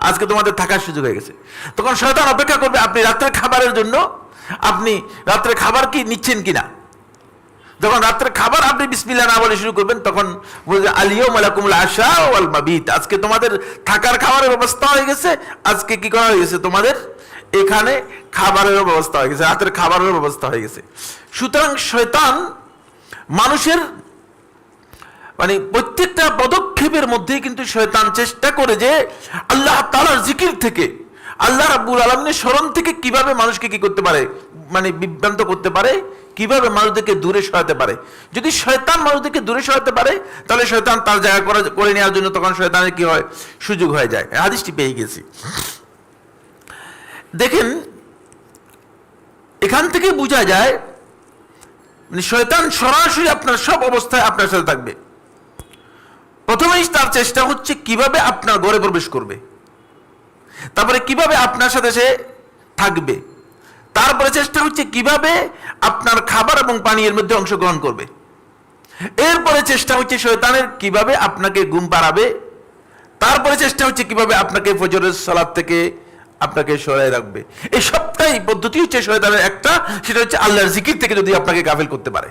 আজকে তোমাদের থাকার সুযোগ হয়ে গেছে। তখন শয়তান অপেক্ষা করবে আপনি রাত্রের খাবারের জন্য, আপনি রাত্রে খাবার কি নিচ্ছেন কিনা। যখন রাত্রে খাবার আপনি বিসমিল্লাহ না বলে শুরু করবেন, তখন বলবে আল ইয়াউমু লাকুমুল আশা ওয়াল মাবিত, আজকে তোমাদের থাকার খাবারের ব্যবস্থা হয়ে গেছে, আজকে কি করা হয়ে গেছে, তোমাদের এখানে খাবারেরও ব্যবস্থা হয়ে গেছে, রাতের খাবারেরও ব্যবস্থা হয়ে গেছে। সুতরাং শয়তান মানুষের মানে প্রত্যেকটা পদক্ষেপের মধ্যেই কিন্তু শয়তান চেষ্টা করে যে আল্লাহ তাআলার জিকির থেকে, আল্লাহ রাব্বুল আলামিনের স্মরণ থেকে কিভাবে মানুষকে কি করতে পারে, মানে বিভ্রান্ত করতে পারে, কিভাবে মানুষদেরকে দূরে সরাতে পারে। যদি শয়তান মানুষদেরকে দূরে সরাতে পারে, তাহলে শয়তান তার জায়গা করে নেওয়ার জন্য তখন শয়তানের কি হয়, সুযোগ হয়ে যায়। হাদিসটি পেয়ে গেছি। দেখেন, এখান থেকে বোঝা যায় মানে শয়তান সরাসরি আপনার সব অবস্থায় আপনার সাথে থাকবে। প্রথমেই তার চেষ্টা হচ্ছে কিভাবে আপনার ঘরে প্রবেশ করবে, তারপরে কিভাবে আপনার সাথে সে থাকবে, তারপরে চেষ্টা হচ্ছে কিভাবে আপনার খাবার এবং পানীয়ের মধ্যে অংশগ্রহণ করবে, এরপরে চেষ্টা হচ্ছে শয়তানের কিভাবে আপনাকে ঘুম পাড়াবে, তারপরে চেষ্টা হচ্ছে কিভাবে আপনাকে ফজরের সালাত থেকে আপনাকে সরাই রাখবে। এই সবটাই পদ্ধতি হচ্ছে শয়তানের একটা, সেটা হচ্ছে আল্লাহর জিকির থেকে যদি আপনাকে গাফিল করতে পারে।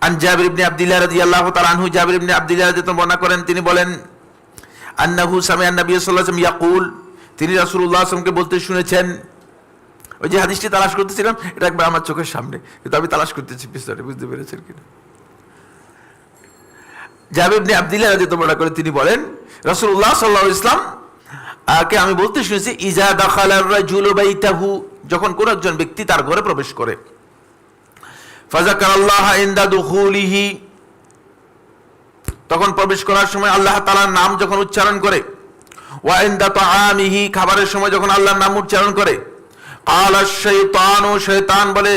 আন জাবির ইবনে আব্দুল্লাহ রাদিয়াল্লাহু তাআলা আনহু, জাবির ইবনে আব্দুল্লাহ রাদিয়াল্লাহু বর্ণনা করেন, তিনি বলেন আন্নাহু সামিআ নবী সাল্লাল্লাহু আলাইহি ওয়াসাল্লাম ইয়াকুল, তিনি রাসূলুল্লাহ সাল্লাল্লাহু আলাইহি ওয়াসাল্লামকে বলতে শুনেছেন। ওই যে হাদিসটি তালাশ করতেছিলাম, এটা একবার আমার চোখের সামনে, কিন্তু আমি তালাশ করতেছি পিছনে, বুঝতে পেরেছেন কিনা। জাবির ইবনে আব্দুল্লাহ রাদিয়াল্লাহু বর্ণনা করেন, তিনি বলেন রাসূলুল্লাহ সাল্লাল্লাহু আলাইহি ওয়াসাল্লাম কে আমি বলতে শুনেছি, ইজা দাখালার রাজুলু বাইতাহু, যখন কোন একজন ব্যক্তি তার ঘরে প্রবেশ করে, ফাযাকারাল্লাহ ইনদা দুখুলিহি, তখন প্রবেশ করার সময় আল্লাহ তাআলার নাম যখন উচ্চারণ করে, ওয়া ইনদা তাআমিহি, খাবারের সময় যখন আল্লাহর নাম উচ্চারণ করে, ক্বালা শাইতানু, শয়তান বলে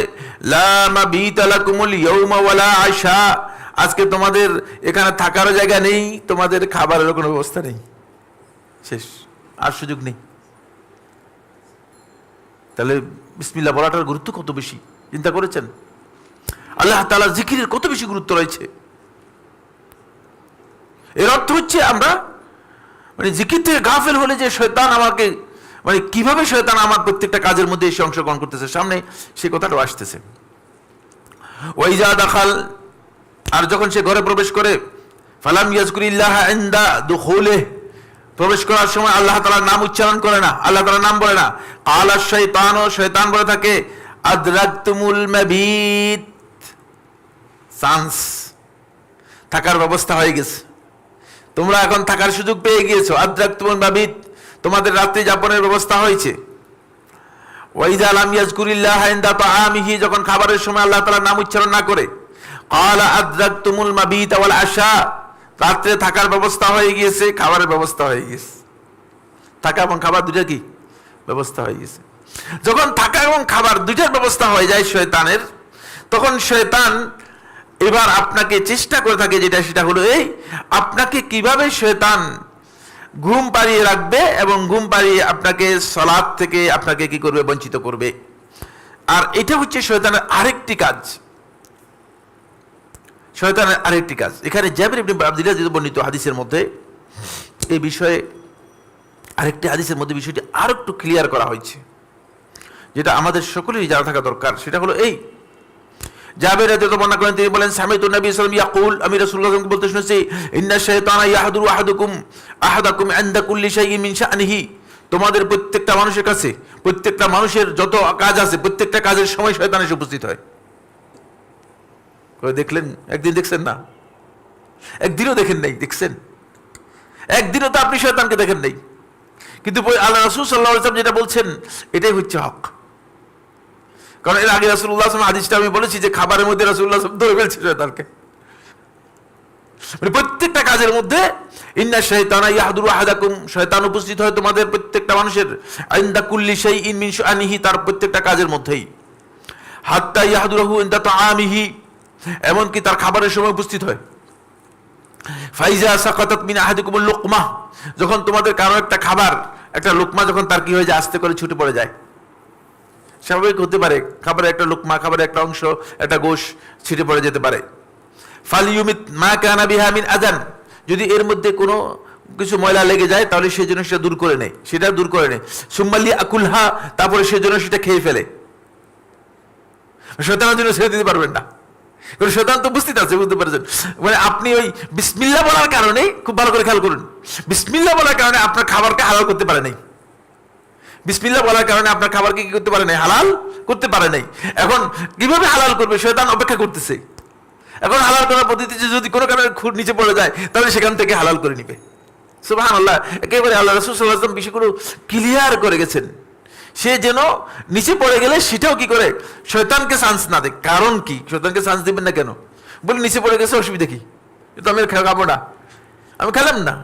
লা মাবিতা লাকুমুল ইয়াউমা ওয়ালা আশা, আজকে তোমাদের এখানে থাকার জায়গা নেই, তোমাদের খাবারের কোনো ব্যবস্থা নেই, শেষ, আর সুযোগ নেই। তাহলে বিসমিল্লাহ বলাটার গুরুত্ব কত বেশি চিন্তা করেছেন? আল্লাহ তাআলার জিকিরের কত বেশি গুরুত্ব রয়েছে। এর অর্থ হচ্ছে আমরা মানে জিকির থেকে গাফেল হলে যে শয়তান আমাকে মানে কিভাবে শয়তান আমার প্রত্যেকটা কাজের মধ্যে এসে অংশগ্রহণ করতেছে, সামনে সে কথাটাও আসতেছে। ওয়াইজা দাখাল, আর যখন সে ঘরে প্রবেশ করে, ফালাম ইয়াজকুরিল্লাহ ইনদা দুখুলিহি, প্রবেশ করার সময় আল্লাহ তাআলার নাম উচ্চারণ করে না, আল্লাহ তাআলার নাম বলে না। ক্বালা শাইতানু, শয়তান বলে থাকে আদরাকতুমুল মাবিত, চান্স, থাকার ব্যবস্থা হয়ে গেছে, তোমরা এখন থাকার সুযোগ পেয়ে গিয়েছো। আদরাকতুমুল মাবিত, তোমাদের রাত্রি যাপনের ব্যবস্থা হয়েছে। ওয়াইজা লাম ইয়াজকুরিল্লাহ ইনদা তাআমিহি, যখন খাবারের সময় আল্লাহ তাআলার নাম উচ্চারণ না করে, ক্বালা আদরাকতুমুল মাবিত ওয়াল আশা, রাত্রে থাকার ব্যবস্থা হয়ে গিয়েছে, খাবারের ব্যবস্থা হয়ে গেছে, থাকা এবং খাবার দুটা কি ব্যবস্থা হয়ে গেছে। যখন থাকা এবং খাবার দুটার ব্যবস্থা হয়ে যায় শয়তানের, তখন শয়তান এবার আপনাকে চেষ্টা করে থাকে যেটা, সেটা হলো এই, আপনাকে কিভাবে শয়তান ঘুম পাড়িয়ে রাখবে এবং ঘুম পাড়িয়ে আপনাকে সালাত থেকে আপনাকে কি করবে, বঞ্চিত করবে। আর এটা হচ্ছে শয়তানের আরেকটি কাজ, শয়তানের আরেকটি কাজ। এখানে জাবির ইবনে আব্দুল্লাহ বর্ণিত হাদিসের মধ্যে এই বিষয়ে আরেকটি হাদিসের মধ্যে বিষয়টি আরো একটু ক্লিয়ার করা হয়েছে, যেটা আমাদের সকলেরই জানা থাকা দরকার। সেটা হলো এই জাবের রাদিয়াল্লাহু বর্ণনা করেন, তিনি বলেন সামিতু নবী সাল্লাল্লাহু আলাইহি ওয়াসাল্লাম ইয়াকুল, আমি রাসূলুল্লাহ সাল্লাল্লাহু আলাইহি ওয়াসাল্লাম বলতে শুনেছি, ইন্না শাইতানা ইয়াহদুরু আহাদাকুম ইনদা কুল্লি শাইইন মিন শা'নিহি, তোমাদের প্রত্যেকটা মানুষের কাছে, প্রত্যেকটা মানুষের যত কাজ আছে, প্রত্যেকটা কাজের সময় শয়তান এসে উপস্থিত হয়। দেখলেন? একদিন দেখছেন না? একদিনও দেখেন নাই, দেখছেন? একদিনও তো আপনি শয়তানকে দেখেন নাই, কিন্তু আল্লাহ রাসূল সাল্লাল্লাহু আলাইহি ওয়াসাল্লাম যেটা বলছেন এটাই হচ্ছে হক। কারণ এর আগে রাসূলুল্লাহ সাল্লাল্লাহু আলাইহি ওয়াসাল্লাম হাদিসটা আমি বলেছি যে খাবারের মধ্যে রাসূলুল্লাহ সাল্লাল্লাহু আলাইহি ওয়াসাল্লাম ধরে ফেলছে শয়তানকে। মানে প্রত্যেকটা কাজের মধ্যে ইন্না শাইতানা ইয়াহদুরু আহাদাকুম, শয়তান উপস্থিত হয় তোমাদের প্রত্যেকটা মানুষের, ইনদা কুল্লি শাইইন মিন শা'নিহি, তার প্রত্যেকটা কাজের মধ্যেই, হাত্তা ইয়াহদুরুহু ইনদা তাআমিহি, এমনকি তার খাবারের সময় উপস্থিত হয়। ফাইজা সাকাতাত মিন আহাদিকুমুল লুকমা, যখন তোমাদের কারো একটা খাবার, একটা লুকমা যখন তার কি হয়ে যায়, আস্তে করে ছুটে পড়ে যায়, স্বাভাবিক হতে পারে, খাবারের একটা লুকমা, খাবারের একটা অংশ, একটা গোশ ছিটে পড়ে যেতে পারে। ফালিউমিত মা কানা বিহা মিন আযান, যদি এর মধ্যে কোনো কিছু ময়লা লেগে যায় তাহলে সেই জন্য সেটা দূর করে নেয়, সেটা দূর করে নেয়। সুম্মালি আকুলহা, তারপরে সেই জন্য সেটা খেয়ে ফেলে। শয়তানের জন্য ছেড়ে দিতে পারবেন না, কারণ শয়তান তো উপস্থিত আছে, বুঝতে পারছেন? মানে আপনি ওই বিসমিল্লাহ বলার কারণে, খুব ভালো করে খেয়াল করুন, বিসমিল্লাহ বলার কারণে আপনার খাবারকে হালাল করতে পারে নাই। বিসমিল্লাহ বলার কারণে আপনার খাবারকে কি করতে পারে নাই? হালাল করতে পারে নাই। এখন কিভাবে হালাল করবে? শয়তান অপেক্ষা করতেছে। এখন হালাল করার পদ্ধতিতে যদি কোনো কারণে খুঁট নিচে পড়ে যায় তাহলে সেখান থেকে হালাল করে নিবে। সুবহানাল্লাহ, একেবারে আল্লাহ রাসূল সাল্লাল্লাহু আলাইহি ওয়াসাল্লাম বিষয়গুলো ক্লিয়ার করে গেছেন। সে যেন নিচে পড়ে গেলে সেটাও কি করে শয়তানকে চান্স না দেয়। কারণ কি? শয়তানকে চান্স দিবেন না কেন? বলে নিচে পড়ে গেছে, অসুবিধা কি? এটা আমি খাবো না, আমি খেলাম না।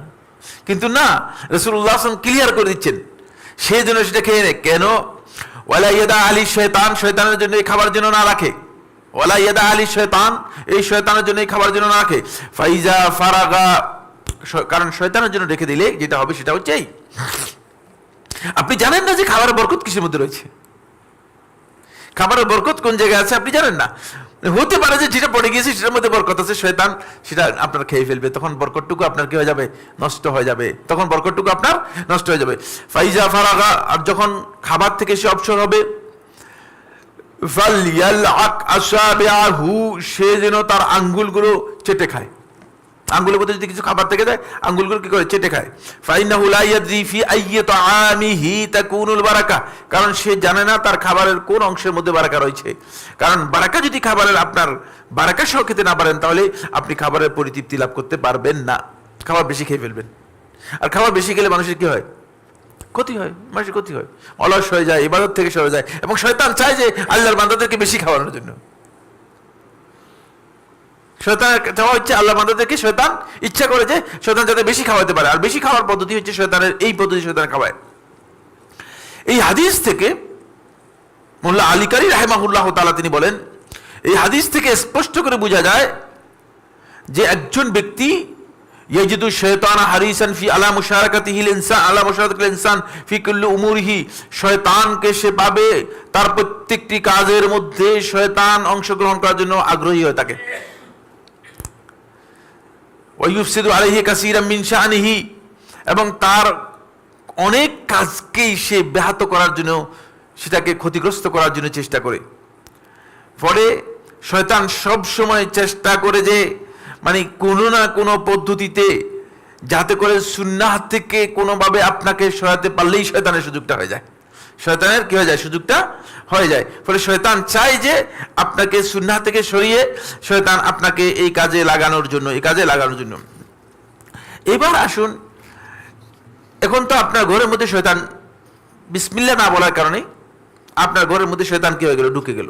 কিন্তু না, রাসূলুল্লাহ সাল্লাল্লাহু আলাইহি ওয়াসাল্লাম ক্লিয়ার করে দিচ্ছেন সে যেন সেটা খেয়ে নেয়। কেন? ওয়ালা ইয়াদা আলী শয়তান, শয়তানের জন্য এই খাবার যেন না রাখে। ওয়ালা ইয়াদা আলী শয়তান, এই শয়তানের জন্য এই খাবার যেন না রাখে। ফাইজা ফারাগা, কারণ শয়তানের জন্য রেখে দিলে যেটা হবে সেটা হচ্ছে এই, আপনি জানেন না যে খাবারের বরকত কিসের মধ্যে রয়েছে, খাবারের বরকত কোন জায়গায় আছে আপনি জানেন না। হতে পারে যে যেটা পড়ে গিয়েছে সেটার মধ্যে বরকত আছে, শয়তান সেটা আপনার খেয়ে ফেলবে, তখন বরকতটুকু আপনার কি হয়ে যাবে? নষ্ট হয়ে যাবে, তখন বরকতটুকু আপনার নষ্ট হয়ে যাবে। ফাইজা ফারাগা, আর যখন খাবার থেকে সে অবসর হবে, ফালইয়ালআক আসাবিআহু, সে যেন তার আঙ্গুলগুলো চেটে খায়। আঙ্গুলের মধ্যে যদি কিছু খাবার থেকে যায়, আঙ্গুলগুলো কি করে? চেটে খায়। ফাইন্নাহু লা ইয়াদরি ফি আইয়ি তাআমিহি তাকুনুল বারাকা, কারণ সে জানে না তার খাবারের কোন অংশের মধ্যে বারাকা রয়েছে। কারণ বারাকা যদি খাবারের আপনার বারাকা সহ খেতে না পারেন তাহলে আপনি খাবারের পরিতৃপ্তি লাভ করতে পারবেন না, খাবার বেশি খেয়ে ফেলবেন। আর খাবার বেশি খেলে মানুষের কি হয়? ক্ষতি হয়, মানুষের ক্ষতি হয়, অলস হয়ে যায়, ইবাদত থেকে সরে যায়। এবং শয়তান চায় যে আল্লাহর বান্দাদেরকে বেশি খাওয়ানোর জন্য, শয়তান চাওয়া হচ্ছে আল্লাহর বান্দাদেরকে, শয়তান ইচ্ছা করে যে শয়তান যাতে বেশি খাওয়াতে পারে। আর বেশি খাওয়ার পদ্ধতি হচ্ছে শয়তানের এই পদ্ধতি, শয়তান খাওয়ায়। এই হাদিস থেকে মোল্লা আলী কারি রাহিমাহুল্লাহ তাআলা তিনি বলেন, এই হাদিস থেকে স্পষ্ট করে বোঝা যায় যে একজন ব্যক্তি ইয়াজিদু শাইতানা হারিসান ফি আলা মুশারাকাতিহিল ইনসান, আলা মুশারাকাতিল ইনসান ফি কুল্লি উমুরিহি, শয়তানকে সে পাবে তার প্রত্যেকটি কাজের মধ্যে শয়তান অংশগ্রহণ করার জন্য আগ্রহী হয়ে থাকে। ওয়া ইউফসিদু আলাইহি কাসীরাম মিন শা'নিহি, এবং তার অনেক কাজকেই সে ব্যাহত করার জন্য, সেটাকে ক্ষতিগ্রস্ত করার জন্য চেষ্টা করে। ফলে শয়তান সব সময় চেষ্টা করে যে মানে কোনো না কোনো পদ্ধতিতে যাতে করে সুন্নাহ থেকে কোনোভাবে আপনাকে সরাতে পারলেই শয়তানের সুযোগটা হয়ে যায়, শয়তানের কি হয়ে যায়? সুযোগটা হয়ে যায়। ফলে শয়তান চায় যে আপনাকে সুন্নাহ থেকে সরিয়ে শয়তান আপনাকে এই কাজে লাগানোর জন্য, এই কাজে লাগানোর জন্য। এবার আসুন, এখন তো আপনার ঘরের মধ্যে শয়তান বিসমিল্লাহ না বলার কারণে আপনার ঘরের মধ্যে শয়তান কি হয়ে গেল? ঢুকে গেল।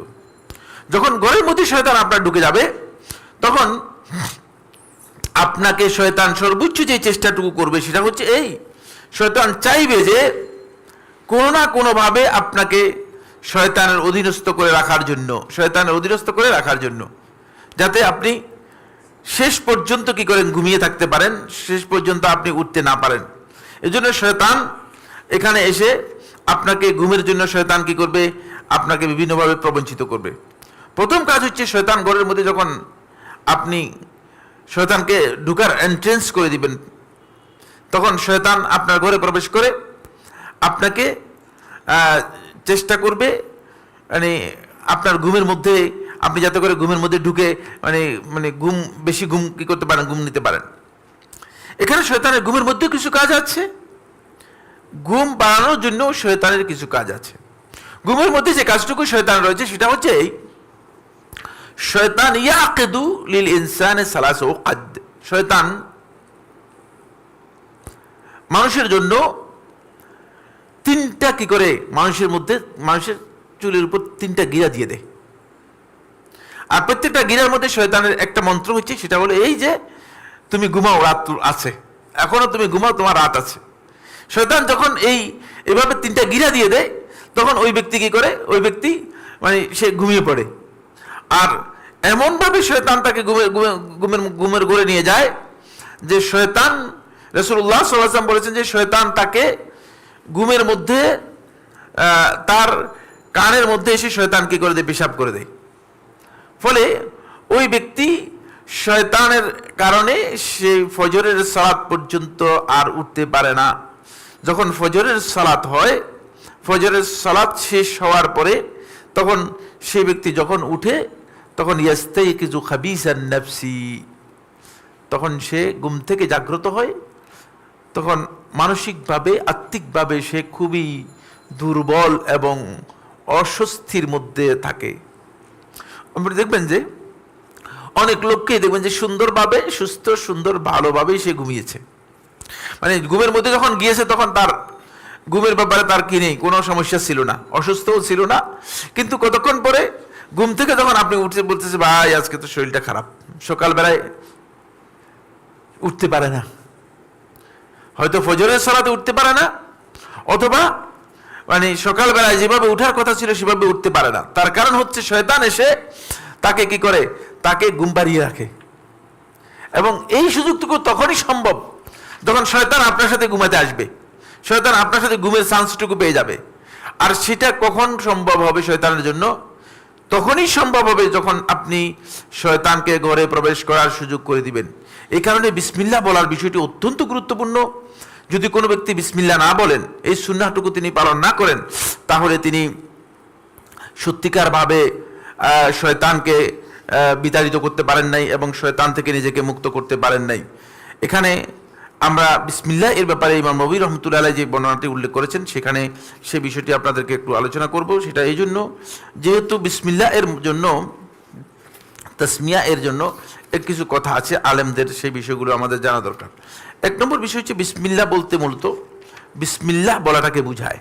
যখন ঘরের মধ্যে শয়তান আপনার ঢুকে যাবে তখন আপনাকে শয়তান সর্বোচ্চ যে চেষ্টাটুকু করবে সেটা হচ্ছে এই, শয়তান চাইবে যে কোনো না কোনোভাবে আপনাকে শয়তানের অধীনস্থ করে রাখার জন্য, শয়তানের অধীনস্থ করে রাখার জন্য, যাতে আপনি শেষ পর্যন্ত কি করেন? ঘুমিয়ে থাকতে পারেন, শেষ পর্যন্ত আপনি উঠতে না পারেন। এজন্য শয়তান এখানে এসে আপনাকে ঘুমের জন্য শয়তান কি করবে? আপনাকে বিভিন্নভাবে প্রবঞ্চিত করবে। প্রথম কাজ হচ্ছে শয়তান ঘরের মধ্যে যখন আপনি শয়তানকে ঢুকার এন্ট্রেন্স করে দিবেন, তখন শয়তান আপনার ঘরে প্রবেশ করে আপনাকে চেষ্টা করবে মানে আপনার ঘুমের মধ্যে আপনি যাতে করে ঘুমের মধ্যে ঢুকে মানে মানে ঘুম বেশি ঘুম কি করতে পারেন, ঘুম নিতে পারেন। এখানে শয়তানের ঘুমের মধ্যে কিছু কাজ আছে, ঘুম বাড়ানোর জন্য শয়তানের কিছু কাজ আছে। ঘুমের মধ্যে যে কাজটুকু শয়তান রয়েছে সেটা হচ্ছে এই, শয়তান ইয়াকিদু লিল ইনসানি সালাসা উকাদ, শয়তান মানুষের জন্য তিনটা কি করে মানুষের মধ্যে, মানুষের চুলের উপর তিনটা গিরা দিয়ে দেয়। আর প্রত্যেকটা গিরার মধ্যে শয়তানের একটা মন্ত্র হচ্ছে, সেটা হলো এই যে তুমি ঘুমাও, রাত আছে, এখনো তুমি ঘুমাও, তোমার রাত আছে। শয়তান যখন এইভাবে তিনটা গিরা দিয়ে দেয়, তখন ওই ব্যক্তি কি করে, ওই ব্যক্তি মানে সে ঘুমিয়ে পড়ে। আর এমনভাবে শয়তান তাকে ঘুমের ঘরে নিয়ে যায় যে শয়তান, রাসূলুল্লাহ সাল্লাল্লাহু আলাইহি ওয়াসাল্লাম বলেছেন যে শয়তান তাকে ঘুমের মধ্যে তার কানের মধ্যে এসে শয়তান কি করে দেয়, পেশাব করে দেয়। ফলে ওই ব্যক্তি শয়তানের কারণে সে ফজরের সালাত পর্যন্ত আর উঠতে পারে না। যখন ফজরের সালাত হয়, ফজরের সালাত শেষ হওয়ার পরে তখন সেই ব্যক্তি যখন উঠে, তখন ইয়াস্তাইকিযু খাবিসান নাফসি, তখন সে ঘুম থেকে জাগ্রত হয়। তখন মানসিকভাবে, আত্মিকভাবে সে খুবই দুর্বল এবং অস্বস্তির মধ্যে থাকে। আপনি দেখবেন যে অনেক লোককেই দেখবেন যে সুন্দরভাবে, সুস্থ সুন্দর ভালোভাবেই সে ঘুমিয়েছে, মানে ঘুমের মধ্যে যখন গিয়েছে তখন তার ঘুমের ব্যাপারে তার কি নেই, কোনো সমস্যা ছিল না, অসুস্থও ছিল না। কিন্তু কতক্ষণ পরে ঘুম থেকে যখন আপনি উঠে বলতেছে ভাই আজকে তো শরীরটা খারাপ, সকালবেলায় উঠতে পারে না, হয়তো ফজরের সালাতে উঠতে পারে না, অথবা মানে সকালবেলায় যেভাবে উঠার কথা ছিল সেভাবে উঠতে পারে না। তার কারণ হচ্ছে শয়তান এসে তাকে কি করে, তাকে ঘুম পাড়িয়ে রাখে। এবং এই সুযোগটুকু তখনই সম্ভব যখন শয়তান আপনার সাথে ঘুমাতে আসবে, শয়তান আপনার সাথে ঘুমের চান্সটুকু পেয়ে যাবে। আর সেটা কখন সম্ভব হবে শয়তানের জন্য? তখনই সম্ভব হবে যখন আপনি শয়তানকে ঘরে প্রবেশ করার সুযোগ করে দিবেন। এই কারণে বিসমিল্লাহ বলার বিষয়টি অত্যন্ত গুরুত্বপূর্ণ। যদি কোনো ব্যক্তি বিসমিল্লাহ না বলেন, এই সুন্নাহটুকু তিনি পালন না করেন, তাহলে তিনি সত্যিকারভাবে শয়তানকে বিতাড়িত করতে পারেন নাই এবং শয়তান থেকে নিজেকে মুক্ত করতে পারেন নাই। এখানে আমরা বিসমিল্লাহ এর ব্যাপারে ইমাম নবী রহমতুল্লাহ আলাইহি যে বর্ণনাটি উল্লেখ করেছেন, সেখানে সে বিষয়টি আপনাদেরকে একটু আলোচনা করব। সেটা এই জন্য, যেহেতু বিসমিল্লাহ এর জন্য, তাসমিয়া এর জন্য কিছু কথা আছে আলেমদের, সেই বিষয়গুলো আমাদের জানা দরকার। এক নম্বর বিষয় হচ্ছে বিসমিল্লাহ বলতে মূলত বিসমিল্লাহ বলাটাকে বুঝায়,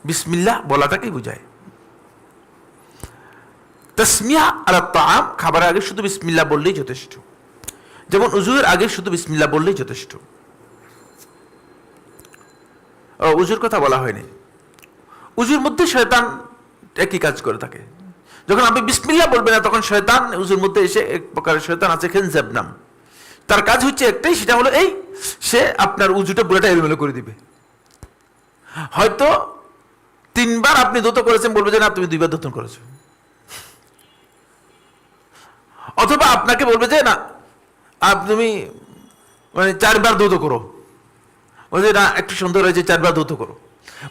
বিসমিল্লাহ বলাটাকে বুঝায়। তাসমিয়া আলা তাআম, খাবারের আগে শুধু বিসমিল্লাহ বললেই যথেষ্ট। যেমন উজুর আগে শুধু বিসমিল্লাহ বললেই যথেষ্ট। উজুর কথা বলা হয়নি। উজুর মধ্যে শয়তান একই কাজ করে থাকে। যখন আপনি বিসমিল্লাহ বলবেন না, তখন শয়তান উজুর মধ্যে এসে, এক প্রকারের শয়তান আছে খেনজাব নাম, তার কাজ হচ্ছে একটাই, সেটা হলো এই, সে আপনার উজুটা পুরোটা এলোমেলো করে দিবে। হয়তো 3 বার আপনি ধৌত করেছেন, বলবে যে না তুমি 2 বার ধৌত করেছো। অথবা আপনাকে বলবে যে না তুমি মানে 4 বার ধৌত করো, বলছে না একটু সুন্দর হয়েছে, 4 বার ধৌত করো।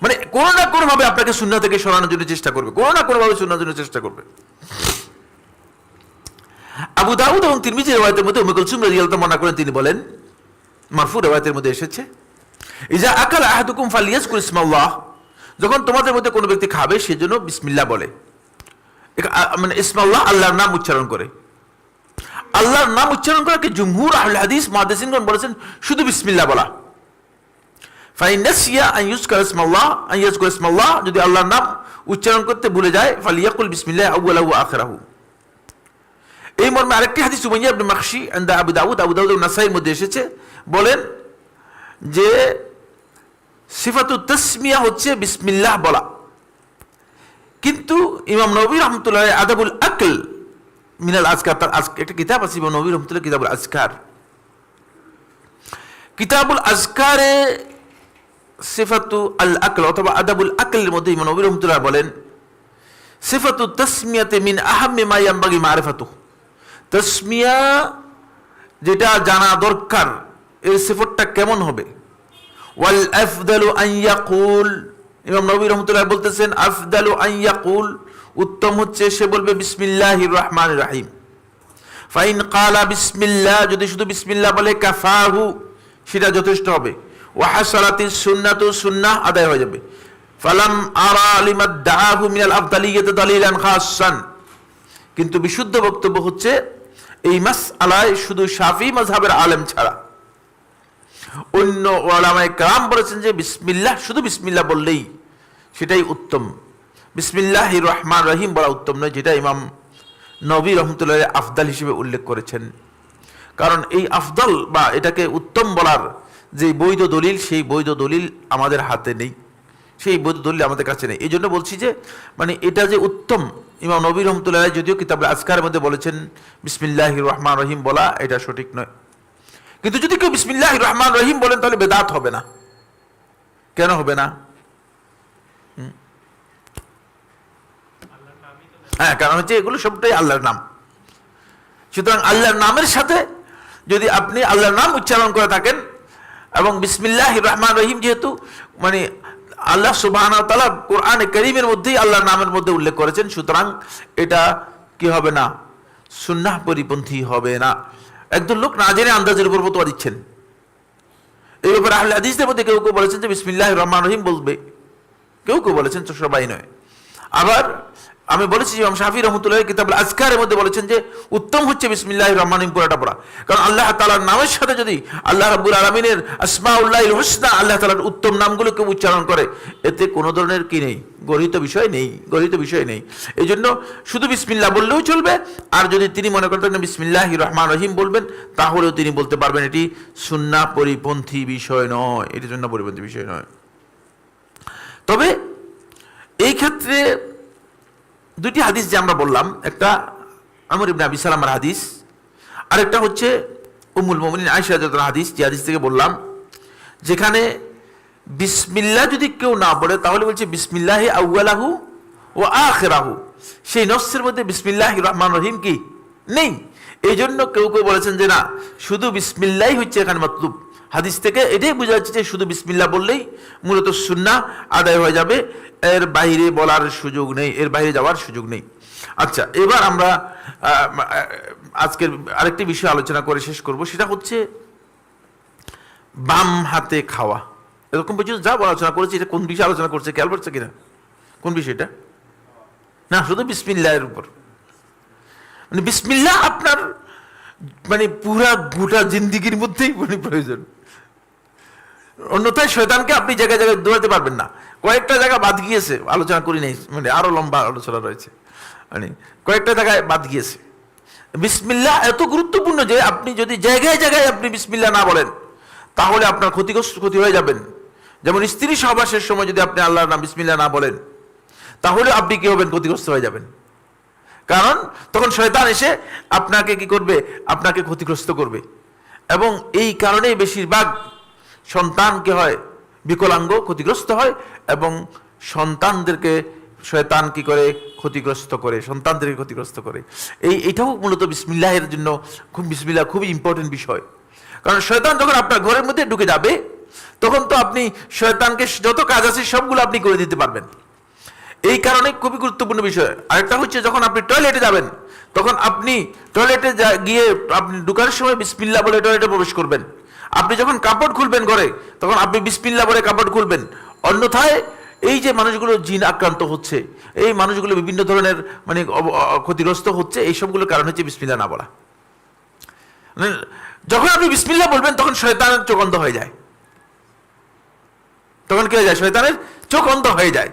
মানে কোনো না কোনো ভাবে আপনাকে সুন্নাহ থেকে সরানোর জন্য চেষ্টা করবে, কোনো না কোনো ভাবে সরানোর জন্য চেষ্টা করবে। আবু দাউদ এবং তিরমিজি riwayতের মধ্যে উম্মে কুলসুম রাদিয়াল্লাহু তাআলা বর্ণনা করেন, তিনি বলেন, মারফু riwayতের মধ্যে এসেছে, ইজা আকালা আহাদুকুম ফালিয়াজকুর ইসমাল্লাহ, যখন তোমাদের মধ্যে কোনো ব্যক্তি খাবে সেজন্য বিসমিল্লাহ বলে, মানে ইসমাল্লাহ আল্লাহর নাম উচ্চারণ করে। আল্লাহর নাম উচ্চারণ করাকে জুমহুর আহলে হাদিস মুহাদ্দিসিনগণ বলেছেন শুধু বিসমিল্লাহ বলা। ফাইন নাসিয়া আন ইউযকার ইসমাল্লাহ, আন ইয়াযকুর ইসমাল্লাহ, যদি আল্লাহর নাম উচ্চারণ করতে ভুলে যায়, ফালিয়াকুল বিসমিল্লাহ আউয়ালাহু ওয়া আখিরাহু। এই মর্মে আরেকটি হাদিস উমাইয়া ইবনে মাখশি ইনদা আবু দাউদ এবং নাসাইর মধ্যে এসেছে, বলেন যে সিফাতুত তাসমিয়া হচ্ছে বিসমিল্লাহ বলা। কিন্তু ইমাম নবী রাহমাতুল্লাহ আলাইহি আদাবুল আকল মিনাল আজকার, তার একটা কিতাব আছে ইমাম নবী রাহমাতুল্লাহ কিতাবুল আজকার, কিতাবুল আজকারে সিফাতু আল আকল অথবা আদাবুল আকলের মধ্যে ইমাম নবী রাহমাতুল্লাহ বলেন, সিফাতু তাসমিয়াতে মিন আহাম্মি মা ইয়ানবাগি মারিফাতুহু, তাসমিয়া যেটা জানা দরকার, এর সিফাতটা কেমন হবে। ওয়াল আফদালু আন ইয়াকুল, ইমাম নবী রাহমাতুল্লাহ বলতেছেন আফদালু আন ইয়াকুল, উত্তম হচ্ছে সে বলবে বিসমিল্লাহির রহমানির রহিম। ফাইন কালা বিসমিল্লাহ, যদি শুধু বিসমিল্লাহ বলে কাফাহু, সেটা যথেষ্ট হবে। ওয়া হাসালাতিস সুন্নাতু, সুন্নাহ আদায় হয়ে যাবে। ফালাম আরা লিমাদ দাআহু মিনাল আফদালিয়াতি দালিলান খাসসান, কিন্তু বিশুদ্ধ বক্তব্য হচ্ছে এই মাসআলায় শুধু শাফি মাযহাবের আলেম ছাড়া অন্য উলামায়ে কেরাম বলেছেন যে বিসমিল্লাহ, শুধু বিসমিল্লাহ বললেই সেটাই উত্তম। বিসমিল্লাহির রহমান রহিম বলা উত্তম নয়, যেটা ইমাম নবী রহমতুল্লাহ আফদাল হিসেবে উল্লেখ করেছেন। কারণ এই আফদল বা এটাকে উত্তম বলার যে বৈধ দলিল, সেই বৈধ দলিল আমাদের হাতে নেই, সেই বৈধ দলিল আমাদের কাছে নেই। এই জন্য বলছি যে মানে এটা যে উত্তম, ইমাম নবী রহমতুল্লাহ যদিও কিতাবুল আজকারের মধ্যে বলেছেন বিসমিল্লাহির রহমান রহিম বলা, এটা সঠিক নয়। কিন্তু যদি কেউ বিসমিল্লাহির রহমান রহিম বলেন তাহলে বেদাত হবে না। কেন হবে না? হ্যাঁ, কারণ হচ্ছে এগুলো সবটাই আল্লাহর নাম। সুতরাং আল্লাহর নামের সাথে যদি আপনি আল্লাহর নাম উচ্চারণ করে থাকেন, এবং বিসমিল্লাহির রহমান রহিম যেহেতু মানে আল্লাহ সুবহানাহু ওয়া তাআলা কোরআনে কারীমের মধ্যেই আল্লাহর নামের মধ্যে উল্লেখ করেছেন, সুতরাং এটা কি হবে না? সুন্নাহ পরিপন্থী হবে না। একজন লোক না জেনে আন্দাজের উপর ফতোয়া দিচ্ছেন। এই ব্যাপারে আহলে হাদিসদের মধ্যে কেউ কেউ বলেছেন যে বিসমিল্লাহির রহমান রহিম বলবে, কেউ কেউ বলেছেন, তো সবাই নয়। আবার আমি বলেছি ইমাম শাফি রহমতুল্লাহ কিতাবুল আজকারের মধ্যে বলেছেন যে উত্তম হচ্ছে বিসমিল্লাহির রহমানির রহিম পুরাটা পড়া। কারণ আল্লাহ তাআলার নামের সাথে যদি আল্লাহ রাব্বুল আলামিনের আসমাউল্লাহিল হুসনা, আল্লাহ তাআলার উত্তম নামগুলোকে উচ্চারণ করে, এতে কোনো ধরনের কি নেই, গরিত বিষয় নেই, গরিত বিষয় নেই। এই জন্য শুধু বিসমিল্লাহ বললেও চলবে, আর যদি তিনি মনে করতেন বিসমিল্লাহির রহমানির রহিম বলবেন, তাহলেও তিনি বলতে পারবেন। এটি সুন্নাহ পরিপন্থী বিষয় নয়, এটি সুন্নাহ পরিপন্থী বিষয় নয়। তবে এই ক্ষেত্রে দুটি হাদিস যে আমরা বললাম, একটা আমর ইবনে আবি সালামার হাদিস, আরেকটা হচ্ছে উম্মুল মুমিনিন আয়েশা রাদিয়াল্লাহু হাদিস, যে হাদিস থেকে বললাম, যেখানে বিসমিল্লাহ যদি কেউ না বলে তাহলে বলছে বিসমিল্লাহি আউয়ালাহু ওয়া আখিরাহু, সেই নসের মধ্যে বিসমিল্লাহির রহমানির রহিম কি নেই। এই জন্য কেউ কেউ বলেছেন যে না, শুধু বিসমিল্লাহই হচ্ছে এখানে মাতলুব। হাদিস থেকে এটাই বোঝা যাচ্ছে যে শুধু বিসমিল্লাহ বললেই মূলত সুন্নাহ আদায় হয়ে যাবে, এর বাইরে বলার সুযোগ নেই, এর বাইরে যাওয়ার সুযোগ নেই। আচ্ছা, এবার আমরা আজকের আরেকটি বিষয় আলোচনা করে শেষ করব, সেটা হচ্ছে বাম হাতে খাওয়া। এরকম পর্যন্ত যা আলোচনা করেছি, এটা কোন বিষয়ে আলোচনা করছে খেয়াল করছে কিনা? কোন বিষয়টা? না, শুধু বিসমিল্লাহের উপর। মানে বিসমিল্লাহ আপনার মানে পুরা গোটা জিন্দিগির মধ্যেই মানে প্রয়োজন, অন্যথায় শয়তানকে আপনি জায়গায় জায়গায় দৌড়াতে পারবেন না। কয়েকটা জায়গা বাদ গিয়েছে, আলোচনা করি নাই, মানে আরো লম্বা আলোচনা রয়েছে, মানে কয়েকটা জায়গায় বাদ গিয়েছে। বিসমিল্লাহ এত গুরুত্বপূর্ণ যে আপনি যদি জায়গায় জায়গায় আপনি বিসমিল্লাহ না বলেন, তাহলে আপনার ক্ষতি হয়ে যাবেন। যেমন স্ত্রী সহবাসের সময় যদি আপনি আল্লাহর নাম বিসমিল্লাহ না বলেন, তাহলে আপনি কি হবেন? ক্ষতিগ্রস্ত হয়ে যাবেন। কারণ তখন শয়তান এসে আপনাকে কি করবে? আপনাকে ক্ষতিগ্রস্ত করবে। এবং এই কারণেই বেশিরভাগ সন্তান কি হয়? বিকলাঙ্গ, ক্ষতিগ্রস্ত হয়, এবং সন্তানদেরকে শয়তান কি করে? ক্ষতিগ্রস্ত করে, সন্তানদেরকে ক্ষতিগ্রস্ত করে। এইটাও মূলত বিসমিল্লাহের জন্য বিসমিল্লাহ খুবই ইম্পর্টেন্ট বিষয়। কারণ শয়তান যখন আপনার ঘরের মধ্যে ঢুকে যাবে, তখন তো আপনি শয়তানকে যত কাজ আছে সবগুলো আপনি করে দিতে পারবেন। এই কারণে খুবই গুরুত্বপূর্ণ বিষয়। আরেকটা হচ্ছে, যখন আপনি টয়লেটে যাবেন, তখন আপনি টয়লেটে গিয়ে আপনি ঢুকার সময় বিসমিল্লাহ বলে টয়লেটে প্রবেশ করবেন। আপনি যখন কাপড় খুলবেন ঘরে, তখন আপনি বিসমিল্লাহ বলে কাপড় খুলবেন। অন্যথায় এই যে মানুষগুলো জিন আক্রান্ত হচ্ছে, এই মানুষগুলো বিভিন্ন ধরনের মানে ক্ষতিগ্রস্ত হচ্ছে, এই সবগুলোর কারণ হচ্ছে বিসমিল্লাহ না বলা। যখন আপনি বিসমিল্লাহ বলবেন, তখন শয়তানের চোখ অন্ধ হয়ে যায়। তখন কি হয়ে যায়? শয়তানের চোখ অন্ধ হয়ে যায়,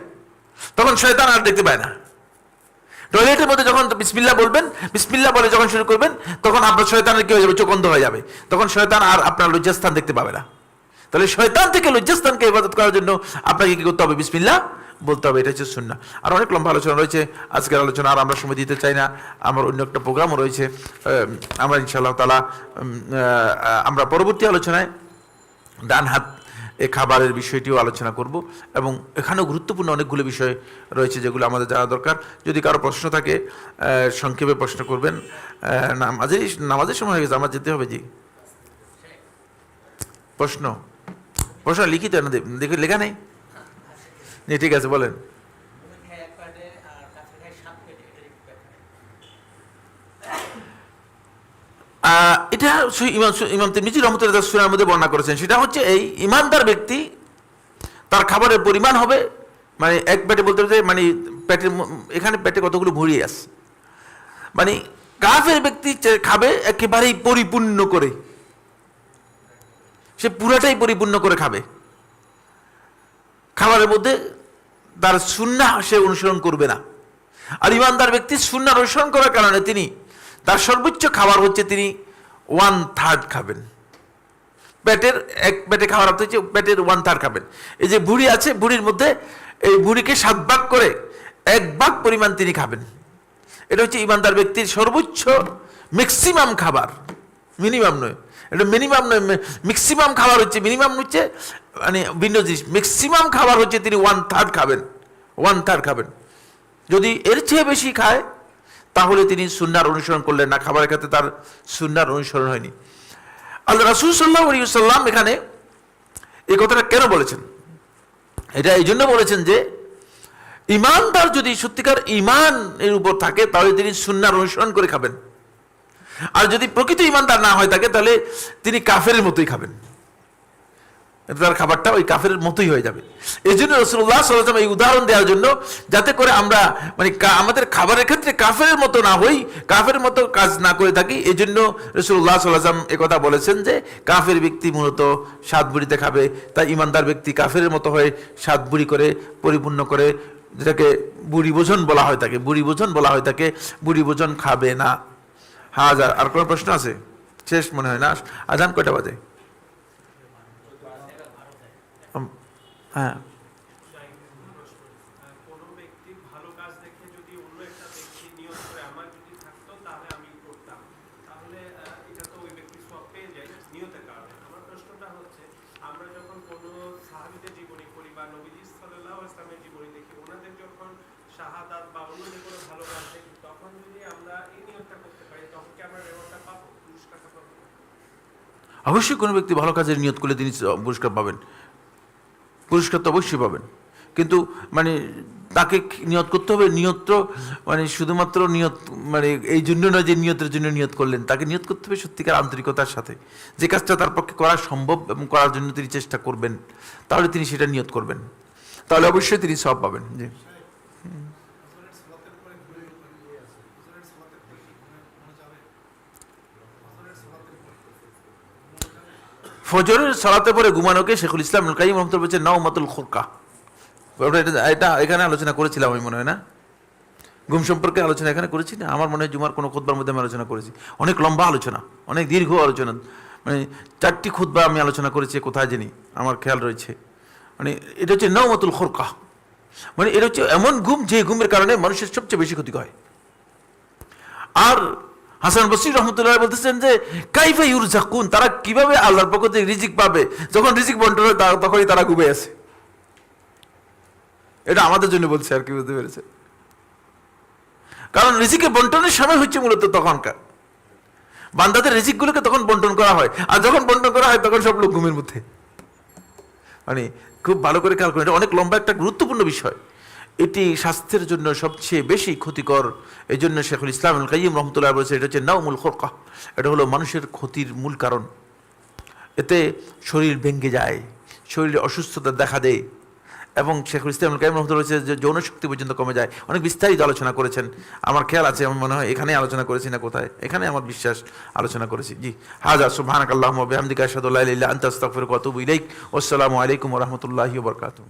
তখন শয়তান আর দেখতে পায় না। টয়লেটের মধ্যে যখন বিসমিল্লাহ বলবেন, বিসমিল্লাহ বলে যখন শুরু করবেন, তখন আপনার শয়তানের কি হয়ে যাবে? চোখ অন্ধ হয়ে যাবে। তখন শয়তান আর আপনার লজ্জাস্থান দেখতে পাবে না। তাহলে শয়তান থেকে লজ্জাস্থানকে ইবাদত করার জন্য আপনাকে কি করতে হবে? বিসমিল্লাহ বলতে হবে। এটা হচ্ছে সুন্নাহ। আর অনেক লম্বা আলোচনা রয়েছে, আজকের আলোচনা আর আমরা সময় দিতে চাই না, আমার অন্য একটা প্রোগ্রামও রয়েছে। আমরা ইনশাআল্লাহ তাআলা আমরা পরবর্তী আলোচনায় ডান হাত এই খাবারের বিষয়টিও আলোচনা করব, এবং এখানেও গুরুত্বপূর্ণ অনেকগুলো বিষয় রয়েছে যেগুলো আমাদের জানা দরকার। যদি কারো প্রশ্ন থাকে সংক্ষেপে প্রশ্ন করবেন। নামাজের সময় হয়ে গেছে, আমার যেতে হবে। জি, প্রশ্ন লিখিত না, দেখে লেখা নেই? ঠিক আছে, বলেন। ইমাম তিরমিজি রহমতুল্লাহ সুনানের মধ্যে বর্ণনা করেছেন, সেটা হচ্ছে এই ইমানদার ব্যক্তি তার খাবারের পরিমাণ হবে মানে এক পেটে বলতে যে মানে পেটের এখানে পেটে কতগুলো ভুঁড়ি আছে, মানে কাফের ব্যক্তি খাবে একেবারেই পরিপূর্ণ করে, সে পুরাটাই পরিপূর্ণ করে খাবে। খাবারের মধ্যে তার সুন্নাহ সে অনুসরণ করবে না। আর ইমানদার ব্যক্তি সুন্নাহ অনুসরণ করার কারণে তিনি তার সর্বোচ্চ খাবার হচ্ছে তিনি 1/3 খাবেন। পেটের এক পেটে খাবার হচ্ছে পেটের 1/3 খাবেন। এই যে বুড়ি আছে, বুড়ির মধ্যে এই বুড়িকে 7 ভাগ করে 1 ভাগ পরিমাণ তিনি খাবেন। এটা হচ্ছে ইমানদার ব্যক্তির সর্বোচ্চ ম্যাক্সিমাম খাবার, মিনিমাম নয়, এটা মিনিমাম নয়, ম্যাক্সিমাম খাবার হচ্ছে, মিনিমাম হচ্ছে মানে ভিন্ন জিনিস, ম্যাক্সিমাম খাবার হচ্ছে তিনি 1/3 খাবেন, 1/3 খাবেন। যদি এর চেয়ে বেশি খায় তাহলে তিনি সুন্নাহর অনুসরণ করলেন না, খাবারের ক্ষেত্রে তার সুন্নাহর অনুসরণ হয়নি। আল্লাহ রাসূল সাল্লাল্লাহু আলাইহি ওয়াসাল্লাম এখানে এই কথাটা কেন বলেছেন? এটা এই জন্য বলেছেন যে ইমানদার যদি সত্যিকার ইমান এর উপর থাকে তাহলে তিনি সুন্নাহর অনুসরণ করে খাবেন, আর যদি প্রকৃত ইমানদার না হয় থাকে তাহলে তিনি কাফেরের মতোই খাবেন, তার খাবারটা ওই কাফের মতোই হয়ে যাবে। এই জন্য রাসূলুল্লাহ সাল্লাল্লাহু আলাইহি ওয়াসাল্লাম এই উদাহরণ দেওয়ার জন্য, যাতে করে আমরা মানে আমাদের খাবারের ক্ষেত্রে কাফের মতো না হই, কাফের মতো কাজ না করে থাকি, এই জন্য রাসূলুল্লাহ সাল্লাল্লাহু আলাইহি ওয়াসাল্লাম একথা বলেছেন যে কাফের ব্যক্তি মূলত 7 বুড়িতে খাবে, তাই ইমানদার ব্যক্তি কাফের মতো হয়ে 7 বুড়ি করে পরিপূর্ণ করে, যেটাকে বুড়ি ভোজন বলা হয় থাকে, বুড়ি ভোজন বলা হয় থাকে, বুড়ি ভোজন খাবে না। হ্যাঁ, আর কোনো প্রশ্ন আছে? শেষ মনে হয় না, আজান কয়টা বাজে? হ্যাঁ, শাহাদাত বা অন্য যে কোনো ভালো কাজ দেখি, তখন যদি আমরা এই নিয়তটা করতে পারি তখন কি আমরা রেওয়ার্ডটা পাবো, পুরস্কারটা পাবো? অবশ্যই কোনো ব্যক্তি ভালো কাজের নিয়ত করলে তিনি পুরস্কার পাবেন, পুরস্কার তো অবশ্যই পাবেন, কিন্তু মানে তাকে নিয়ত করতে হবে। নিয়ত তো মানে শুধুমাত্র নিয়ত মানে এই জন্য নয় যে নিয়তের জন্য নিয়ত করলেন, তাকে নিয়ত করতে হবে সত্যিকার আন্তরিকতার সাথে, যে কাজটা তার পক্ষে করা সম্ভব এবং করার জন্য তিনি চেষ্টা করবেন, তাহলে তিনি সেটা নিয়ত করবেন, তাহলে অবশ্যই তিনি সওয়াব পাবেন। জি, ফজরের সালাতে পরে ঘুমানোকে শেখুল ইসলাম ইবনুল কাইয়্যিম রাহিমাহুল্লাহ বলেছেন নাওমাতুল খুরকা। এটা এখানে আলোচনা করেছিলাম আমি, মনে হয় না ঘুম সম্পর্কে আলোচনা এখানে করেছি না? আমার মনে হয় জুমার কোনো খুতবার মধ্যে আমি আলোচনা করেছি, অনেক লম্বা আলোচনা, অনেক দীর্ঘ আলোচনা, মানে 4টি খুতবা আমি আলোচনা করেছি, কোথায় জানি আমার খেয়াল রয়েছে। মানে এটা হচ্ছে নাওমাতুল খুরকা, মানে এটা হচ্ছে এমন ঘুম যে ঘুমের কারণে মানুষের সবচেয়ে বেশি ক্ষতি হয়। আর হাসান বসরি রহমতুল্লাহ বলতেছেন যে কাইফা ইউরজাকুন, তারা কিভাবে আল্লাহর পক্ষ থেকে রিজিক পাবে, যখন রিজিক বন্টন হয় তখনই তারা ঘুমে আছে। এটা আমাদের জন্য বলছে আর কি, বুঝতে পেরেছে? কারণ রিজিকের বন্টনের সময় হচ্ছে মূলত তখনকার, বান্দাদের রিজিকগুলোকে তখন বন্টন করা হয়, আর যখন বন্টন করা হয় তখন সব লোক ঘুমের মধ্যে। মানে খুব ভালো করে খেয়াল করেন, এটা অনেক লম্বা একটা গুরুত্বপূর্ণ বিষয়, এটি স্বাস্থ্যের জন্য সবচেয়ে বেশি ক্ষতিকর। এই জন্য শেখুল ইসলাম ইবনুল কাইয়্যিম রাহমাতুল্লাহ বলেছে এটা হচ্ছে নাওমুল খুরকা, এটা হলো মানুষের ক্ষতির মূল কারণ। এতে শরীর ভেঙে যায়, শরীরে অসুস্থতা দেখা দেয়, এবং শেখুল ইসলাম ইবনুল কাইয়্যিম রাহমাতুল্লাহ বলেছে যে যৌন শক্তি পর্যন্ত কমে যায়। অনেক বিস্তারিত আলোচনা করেছেন, আমার খেয়াল আছে, আমার মনে হয় এখানে আলোচনা করেছি না কোথায়, এখানে আমার বিশ্বাস আলোচনা করেছি। জি, হাজা সুবহানাকাল্লাহুম্মা ওয়া বিহামদিকা আশহাদু আল্লা ইলাহা ইল্লা আনতা আস্তাগফিরুকা ওয়া আতুবু ইলাইক। ওয়াসসালামু আলাইকুম ওয়া রাহমাতুল্লাহি ওয়া বারাকাতুহু।